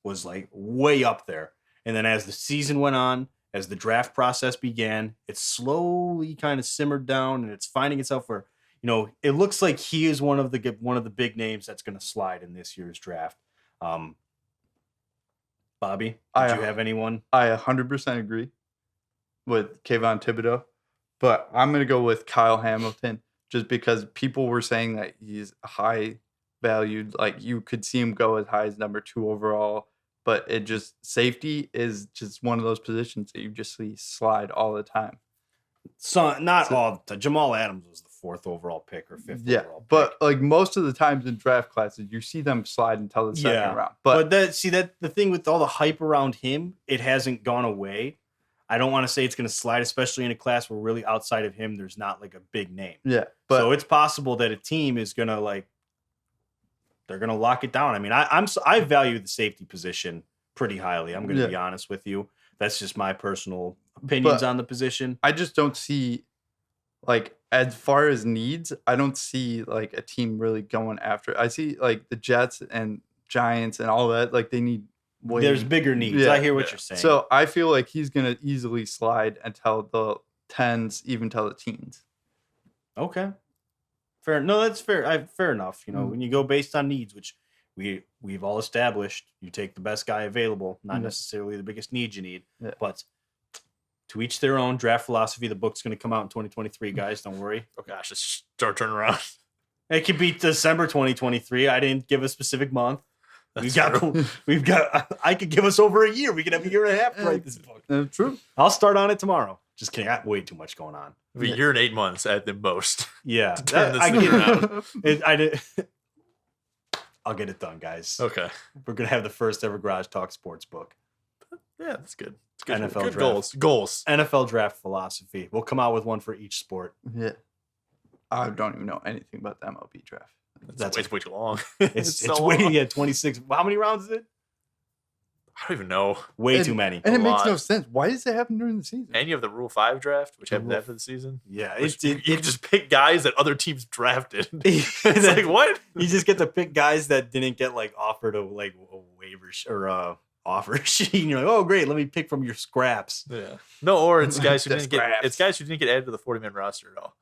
was like way up there. And then as the season went on, as the draft process began, it slowly kind of simmered down and it's finding itself where, it looks like he is one of the big names that's going to slide in this year's draft. Bobby, did you have anyone? I 100% agree with Kayvon Thibodeau, but I'm going to go with Kyle Hamilton just because people were saying that he's high valued. Like you could see him go as high as number 2 overall, but safety is just one of those positions that you just see slide all the time. So not all the time. Jamal Adams was the 4th overall pick or 5th overall pick. But like most of the times in draft classes, you see them slide until the second round. But the thing with all the hype around him, it hasn't gone away. I don't want to say it's going to slide, especially in a class where really outside of him, there's not like a big name. yeah, but So it's possible that a team is going to they're going to lock it down. I mean, I value the safety position pretty highly. I'm going to be honest with you. That's just my personal opinions on the position. I just don't see like as far as needs, I don't see like a team really going after it. I see like the Jets and Giants and all that, like they need way. There's bigger needs. Yeah. I hear what you're saying. So I feel like he's gonna easily slide until the 10s, even till the teens. Okay. Fair. No, that's fair. Fair enough. When you go based on needs, which we've all established, you take the best guy available, not necessarily the biggest need you need. Yeah. But To each their own. Draft Philosophy. The book's going to come out in 2023, guys. Don't worry. Oh gosh, it's start turning around. It could be December 2023. I didn't give a specific month. That's We've got. I could give us over a year. We could have a year and a half to write this book. True. I'll start on it tomorrow. Just kidding. I have way too much going on. A year and 8 months at the most. Yeah, turn this I thing get around. it. I did. I'll get it done, guys. Okay. We're gonna have the first ever Garage Talk sports book. Yeah, that's good. It's good. NFL Good draft. goals. NFL Draft Philosophy. We'll come out with one for each sport. Yeah. I don't even know anything about the MLB draft. It's way too long. It's so way long. 26. How many rounds is it? I don't even know. Way And- too many. And it makes lot. no sense. Why does it happen during the season? And you have the Rule 5 draft, which happened Rule- after the season. Yeah, Which it's you can just pick guys that other teams drafted. It's it's like, what? You just get to pick guys that didn't get like offered a waiver or a offer sheet. And you're like, oh great, let me pick from your scraps. Yeah. No, or it's guys who The didn't get scraps. it's guys who didn't get added to the 40-man roster at all.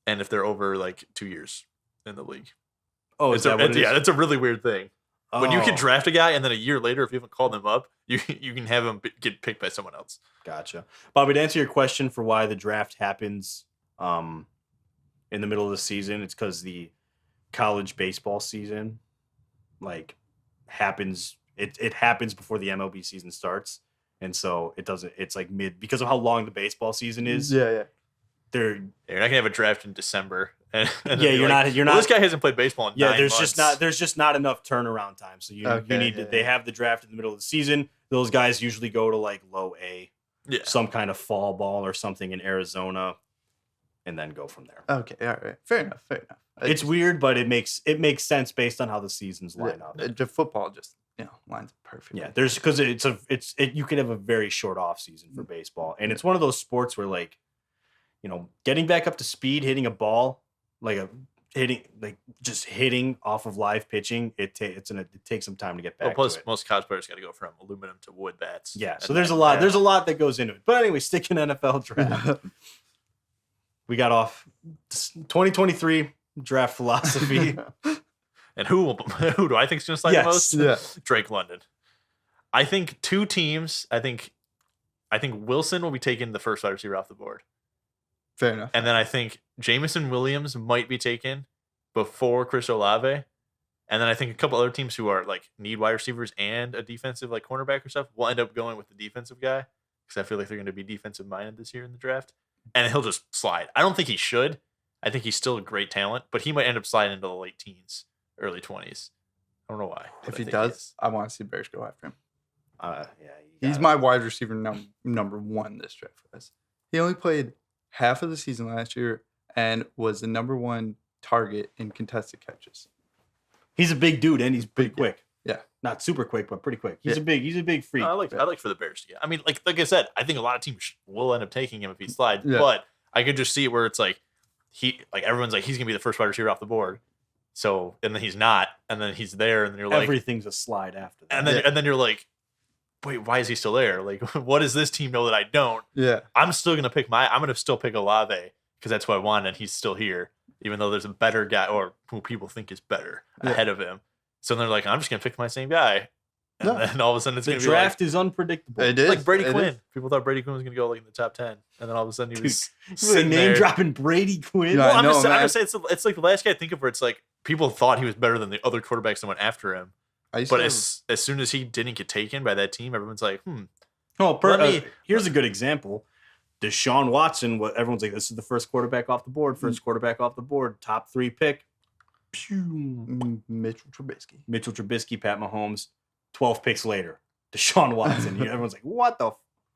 And if they're over like 2 years in the league. Oh, is that what it is? Yeah, that's a really weird thing. When you can Oh, draft a guy and then a year later, if you haven't called him up, you can have him get picked by someone else. Gotcha. Bobby, to answer your question for why the draft happens in the middle of the season, it's because the college baseball season happens. It happens before the MLB season starts. And so it doesn't, it's like because of how long the baseball season is. Yeah. They're, You're not gonna have a draft in December. And then yeah, be you're like, not, you're well, not, this guy hasn't played baseball in 9 months. there's just not enough turnaround time. So you Okay, need to, yeah. they have the draft in the middle of the season. Those guys usually go to like low A, Yeah. some kind of fall ball or something in Arizona, and then go from there. Okay. All right. Fair enough. It's weird, but it makes sense based on how the seasons line up. The football just lines up perfectly. Yeah, there's because you could have a very short off season for baseball, and it's one of those sports where getting back up to speed, hitting a ball, hitting off of live pitching, it takes some time to get back. Well, plus to it. most college players got to go from aluminum to wood bats. Yeah, so And there's a then- lot. yeah. There's a lot that goes into it. But anyway, sticking NFL draft. We got off 2023 draft philosophy. And who do I think is going to slide the most? Yeah. Drake London. I think 2 teams. I think Wilson will be taking the first wide receiver off the board, Fair enough. and then I think Jamison Williams might be taken before Chris Olave, and then I think a couple other teams who are need wide receivers and a defensive cornerback or stuff will end up going with the defensive guy because I feel like they're going to be defensive minded this year in the draft, and he'll just slide. I don't think he should. I think he's still a great talent, but he might end up sliding into the late teens, early 20s. I don't know why. but If I he think does, is. I want to see Bears go after him. Yeah, He's my wide receiver number 1 this draft class. He only played half of the season last year and was the number 1 target in contested catches. He's a big dude and he's pretty Big, quick. yeah. Not super quick, but pretty quick. He's Yeah. a big freak. I like for the Bears. Yeah, I mean, like I said, I think a lot of teams will end up taking him if he slides. Yeah. But I could just see it where it's everyone's he's gonna be the first wide receiver off the board. So and then he's not, and then he's there, and then you're like, Everything's a slide after that. and then you're like, wait, why is he still there? Like, what does this team know that I don't? Yeah. I'm still gonna pick Olave because that's what I want, and he's still here, even though there's a better guy or who people think is better Yeah. ahead of him. So they're like, I'm just gonna pick my same guy, and No. then all of a sudden it's the gonna draft is unpredictable. It is. be like Brady It Quinn. is. People thought Brady Quinn was gonna go in the top 10, and then all of a sudden he was Really sitting name there. dropping Brady Quinn. Yeah, Well, I I'm know, just man. saying it's like the last guy I think of where it's like people thought he was better than the other quarterbacks that went after him, I used but to as soon as he didn't get taken by that team, everyone's like, Oh, Let me- here's a good example. Deshaun Watson, what everyone's like, this is the first quarterback off the board, top 3 pick. Pew. Mitchell Trubisky. Mitchell Trubisky, Pat Mahomes, 12 picks later. Deshaun Watson. Everyone's like, what the?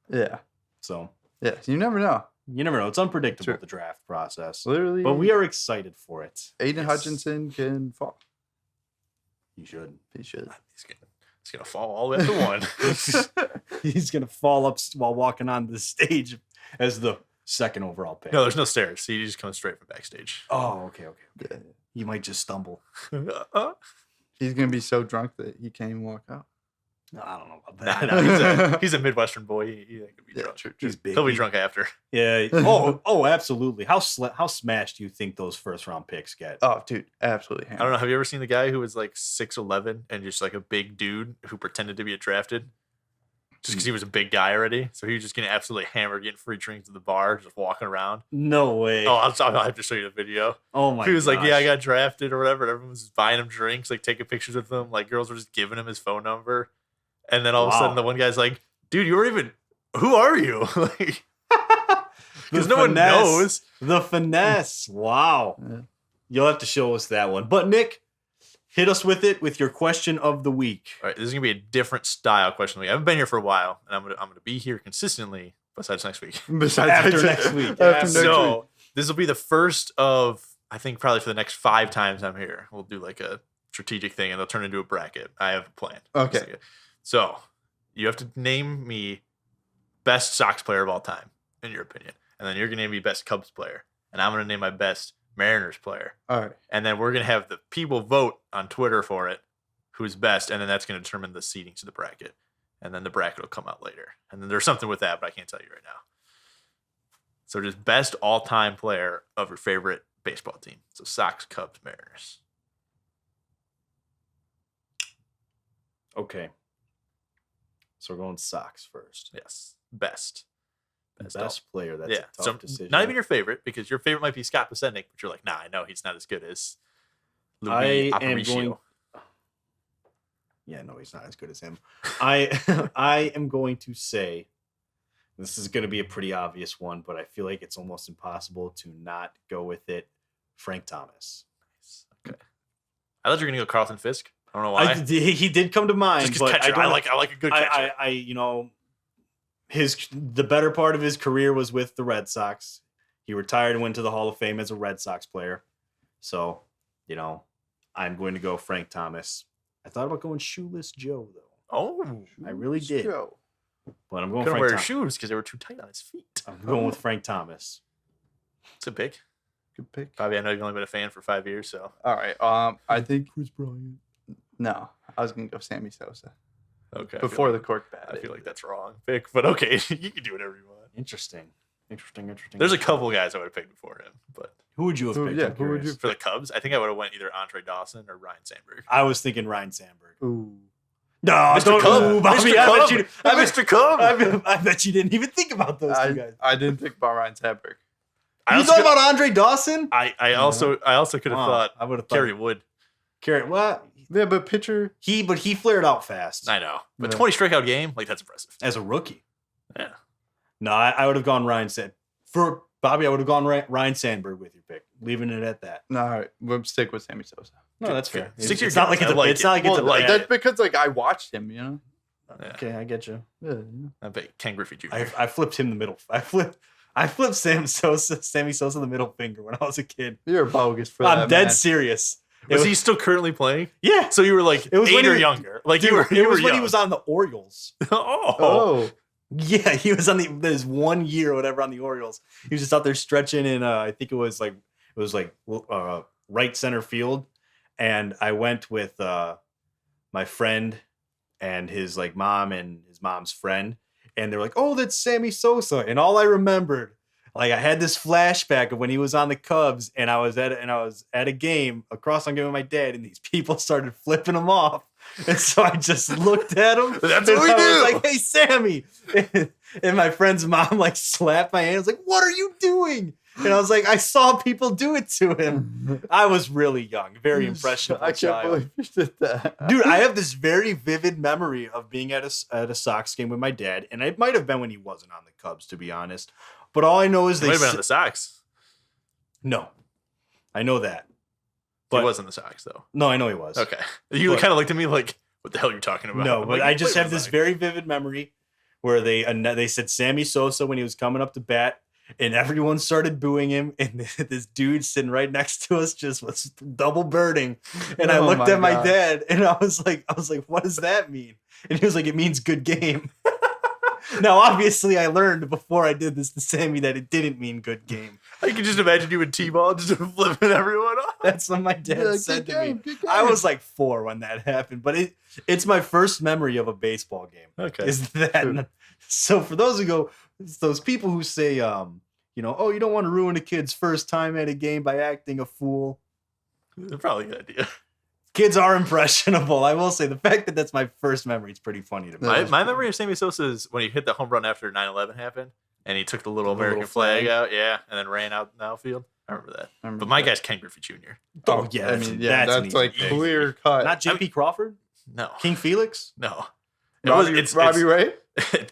Yeah. So Yes. You never know. you never know. It's unpredictable, True. the draft process. Literally. But we are excited for it. Aiden Yes. Hutchinson can fall. You should. He should. he's gonna fall all the way up to 1. He's going to fall up while walking on the stage as the second overall pick. No, there's no stairs. He just comes straight from backstage. Oh, okay. Yeah. You might just stumble. He's gonna be so drunk that he can't even walk out. No, I don't know about Nah, that. he's a Midwestern boy. He could be Yeah, drunk. true. He's big. He'll be drunk after. Yeah. Oh, absolutely. How smashed do you think those first round picks get? Oh, dude, absolutely. I don't know. Have you ever seen the guy who was like 6'11" and just like a big dude who pretended to be drafted? just because he was a big guy already. So he was just getting absolutely hammered, getting free drinks at the bar, just walking around. No way. Oh, I'll have to show you the video. Oh my! He was like, gosh. "Yeah, I got drafted or whatever." And everyone was buying him drinks, like taking pictures with him. Like girls were just giving him his phone number, and then all of a Wow. sudden, the one guy's like, "Dude, you weren't even. Who are you?" Like, because no one knows. The finesse. Wow. Yeah. You'll have to show us that one. But Nick, hit us with it with your question of the week. All right, this is gonna be a different style question. I haven't been here for a while, and I'm gonna be here consistently. Besides next week. Besides After next week. After next week. So this will be the first of, I think, probably for the next 5 times I'm here. We'll do like a strategic thing, and they'll turn into a bracket. I have a plan. Okay. So you have to name me best Sox player of all time, in your opinion, and then you're gonna name me best Cubs player, and I'm gonna name my best Mariners player, All right. and then we're gonna have the people vote on Twitter for it, who's best, and then that's gonna determine the seedings of the bracket. And then the bracket will come out later. And then there's something with that, but I can't tell you right now. So just best all-time player of your favorite baseball team. So Sox, Cubs, Mariners. Okay. So we're going Sox first. Yes. Best. Best player. That's yeah. a tough So decision. not even your favorite, because your favorite might be Scott Pasenik, but you're like, nah, I know he's not as good as Louis I am Aparicio. going. Yeah, no, he's not as good as him. I am going to say this is going to be a pretty obvious one, but I feel like it's almost impossible to not go with it. Frank Thomas. Okay. I thought you were gonna go Carlton Fisk. I don't know why. He did come to mind, Just but catcher. I, I like a good catcher. I you know, the better part of his career was with the Red Sox. He retired and went to the Hall of Fame as a Red Sox player. So, you know, I'm going to go Frank Thomas. I thought about going Shoeless Joe though. Oh, I really did. Joe. But I'm going couldn't Frank wear Thomas. shoes because they were too tight on his feet. I'm going with Frank Thomas. It's a pick. Good pick. Bobby, I know you've only been a fan for 5 years, so All right. I think Chris Bryant. No, I was gonna go Sammy Sosa okay. before the the cork bat. I feel like that's wrong pick, but okay, you can do whatever you want. Interesting. There's a couple guys I would have picked before him, but Who would you have Who- picked? yeah, I'm who would curious. you- for the Cubs, I think I would have went either Andre Dawson or Ryan Sandberg. I was thinking Ryan Sandberg. Ooh. No, Mr. don't. Cub. Ooh, Bobby, Mr. I bet Cub. you. I bet, Mr. Cub. I bet you didn't even think about those two guys. I didn't think about Ryan Sandberg. I You also thought could- about Andre Dawson? I also could have Wow, thought I would have Kerry Wood. Kerry. What? Yeah, but pitcher. He flared out fast I know, but Yeah. 20 strikeout game, like that's impressive. as a rookie. Yeah. No, I would have gone Ryan Sandberg. For Bobby, I would have gone Ryan Sandberg with your pick, leaving it at that. No, all right. We'll stick with Sammy Sosa. No, that's fair. Stick It's, to your it's not like guns. it's I like it's it. not like it's Well, a like- that's because like I watched him. You know. Yeah. Okay, I get you. Yeah. I bet Ken Griffey Jr. I flipped him the middle. I flipped Sammy Sosa the middle finger when I was a kid. You're bogus for I'm that. dead man. serious. Was he still currently playing? Yeah. So you were like It was when 8 or he- younger. Like Dude, you were it was when young. he was on the Orioles. oh. Oh. Yeah, he was on his 1 year or whatever on the Orioles. He was just out there stretching in I think it was right center field, and I went with my friend and his like mom and his mom's friend, and they were like, "Oh, that's Sammy Sosa," and all I remembered. Like I had this flashback of when he was on the Cubs, and I was at a game, a cross-on game with my dad, and these people started flipping him off, and so I just looked at him. That's and what we I do. was like, "Hey, Sammy!" And my friend's mom like slapped my hand. I was like, "What are you doing?" And I was like, "I saw people do it to him." I was really young, very impressionable I can't child. believe you did that, Dude, I have this very vivid memory of being at a Sox game with my dad, and it might have been when he wasn't on the Cubs, to be honest. But all I know is He they might have been on the Sox. no, I know that. He But was on the Sox though. no, I know he was. Okay. You But- kind of looked at me like, "What the hell are you talking about?" No, I'm but like, I "He just played have with this the very vivid memory where they said Sammy Sosa when he was coming up to bat, and everyone started booing him, and this dude sitting right next to us just was double birding, and I Oh looked my at my God. dad, and I was like, "What does that mean?" And he was like, "It means good game." Now, obviously, I learned before I did this to Sammy that it didn't mean good game. I can just imagine you in T-ball just flipping everyone off. That's what my dad Yeah, said good to me. game, good I game. was like 4 when that happened, but it's my first memory of a baseball game. Okay. Is that so? For those those people who say, oh, you don't want to ruin a kid's first time at a game by acting a fool. Probably a good idea. Kids are impressionable. I will say the fact that that's my first memory is pretty funny to me. My memory of Sammy Sosa is when he hit the home run after 9/11 happened, and he took the little The little American flag flag. out, and then ran out in the outfield. I remember that. But my guy's Ken Griffey Jr. Oh yeah, I mean, yeah, that's an that's easy like pick. clear cut. Not JP Crawford, No, King Felix. no. Robbie Ray.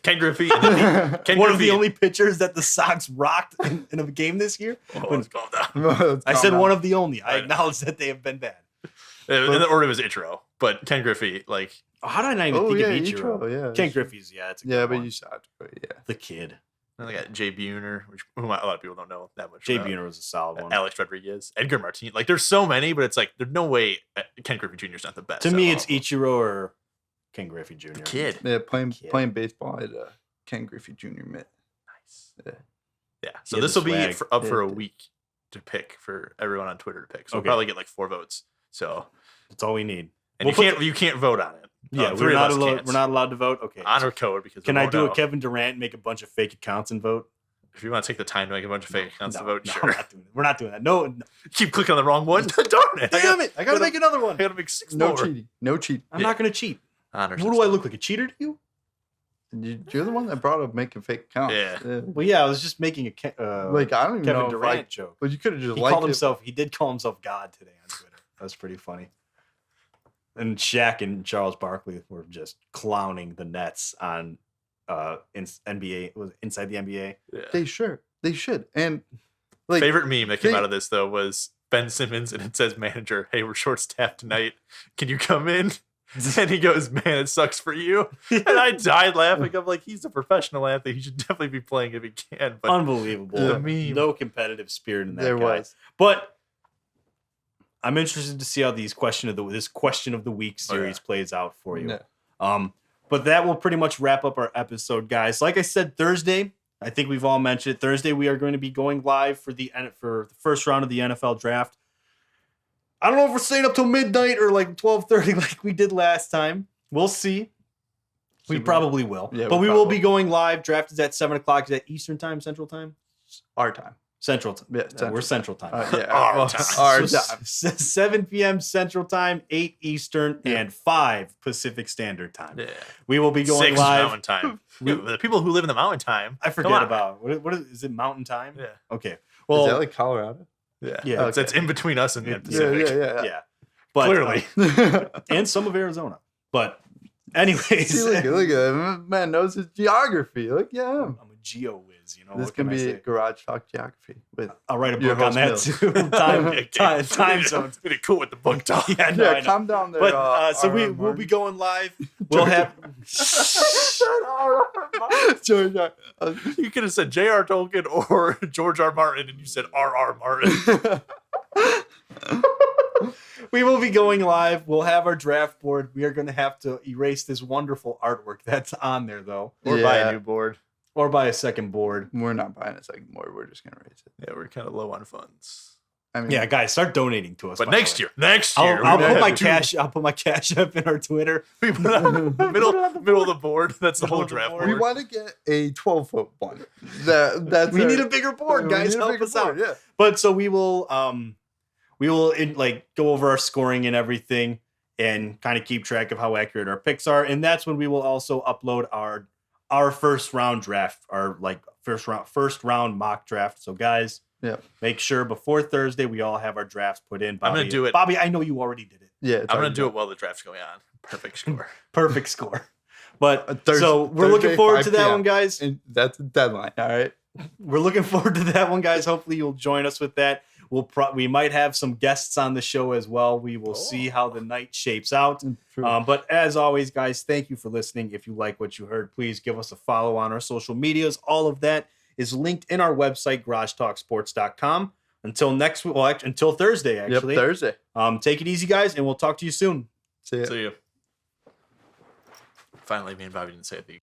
Ken Griffey. And then Ken One of the Griffey- only pitchers that the Sox rocked in a game this year. Oh, let's calm down. I said one of the only. I acknowledge that they have been bad. In the order was Ichiro, but Ken Griffey, like, Oh, how did I not even think of Ichiro? yeah. Ken Griffey's, yeah, it's a Yeah, good but one. you saw it. But yeah. The kid. then they got Jay Buhner, whom a lot of people don't know that much. Jay about. Buhner was a solid one. Alex Rodriguez, Edgar Martinez. Like, there's so many, but it's like there's no way Ken Griffey Jr. is not the best. To out me, of it's all of them. Ichiro or King Griffey Jr. Kid. Yeah, Kid. playing baseball at Ken Griffey Jr. mitt. Nice. Yeah. Yeah. So He had this the will be swag. up for Yeah. a week to pick for everyone on Twitter to pick. So Okay. we'll probably get like 4 votes. So That's all we need. and We'll you can't vote on it. Yeah, Three of us can't. we're not allowed to vote. Okay. Honor code because Can we I won't do know. a Kevin Durant, make a bunch of fake accounts and vote? If you want to take the time to make a bunch of fake accounts to vote, no, sure. I'm not doing that. We're not doing that. No, Keep clicking on the wrong one. Darn it! damn it! I gotta make another I one. gotta make 6 No more. cheating. No cheating. I'm Yeah. not gonna cheat. Honor What do I look like? A cheater to you? You're the one that brought up making fake accounts. Yeah. Well, yeah, I was just making a Like I don't even Kevin know. Durant joke. But you could have just He liked called it. himself. He did call himself God today on Twitter. That was pretty funny. And Shaq and Charles Barkley were just clowning the Nets on NBA. Was it Inside the NBA? Yeah. They should. And like Favorite meme that came they- out of this though was Ben Simmons, and it says manager, "Hey, we're short staffed tonight. Can you come in?" And he goes, "Man, it sucks for you." And I died laughing. I'm like, he's a professional athlete. He should definitely be playing if he can. But Unbelievable. The meme. No competitive spirit in that there guy. was. But I'm interested to see how this question of the week Oh, yeah. series plays out for you. Yeah. But that will pretty much wrap up our episode, guys. Like I said, Thursday, I think we've all mentioned it. Thursday, we are going to be going live for the first round of the NFL draft. I don't know if we're staying up till midnight or like 12:30 like we did last time. We'll see. We probably will. Yeah, but we we will probably be going live. Draft is at 7 o'clock. Is that Eastern time, Central time? Our time. Central time. Yeah, We're Central time. Yeah. Our well, time. Our So, time. 7 p.m. Central Time, 8 Eastern, Yeah. and 5 Pacific Standard Time. yeah. We will be going 6 live. mountain time. Yeah, the people who live in the mountain time. I come forget on. about what is it? Mountain Time? Yeah. Okay. Is Well, that like Colorado? Yeah. Yeah. That's- That's in between us and the Yeah, Pacific. yeah. But Clearly. and some of Arizona. But anyways, See, look at that. Man knows his geography. Look, yeah. I'm a geo whiz. You know, This what can I be say? Garage Talk Geography with I'll write a your book on that host too. time Yeah, zones. It's pretty cool with the book talk. Yeah, no, I know. calm down there. But so R.R. we'll be Martin. going live. We'll have. George, You could have said J.R. Tolkien or George R. Martin, and you said R.R. Martin. We will be going live. We'll have our draft board. We are going to have to erase this wonderful artwork that's on there, though, Or buy Yeah. a new board. or buy a second board. We're not buying a second more. We're just gonna raise it. Yeah, we're kind of low on funds. I mean, Yeah, guys, start donating to us. But by the next way. year, next I'll, year, I'll we're put gonna my have two- cash. I'll put my cash up in our Twitter. We put it on the middle of the board. That's the Middle whole of the draft board. we board. want to get a 12-foot one. That's We our- need a bigger board, we guys. need a Help bigger us out. board, Yeah. But so we will go over our scoring and everything, and kind of keep track of how accurate our picks are. And that's when we will also upload our first round draft, our like first round mock draft. So guys, Yeah. make sure before Thursday we all have our drafts put in. Bobby, gonna do it. Bobby, I know you already did it. Yeah. it's I'm gonna already do done. it while the draft's going on. Perfect score. Perfect score. But Thursday, we're looking forward to that 5 one, guys. And that's a deadline. All right. We're looking forward to that one, guys. Hopefully you'll join us with that. We might have some guests on the show as well. We will see how the night shapes out. True. But as always, guys, thank you for listening. If you like what you heard, please give us a follow on our social medias. All of that is linked in our website, garagetalksports.com. Until next week, until Thursday, actually. Yep. Thursday. Take it easy, guys, and we'll talk to you soon. See ya. See you. Finally, me and Bobby didn't say it.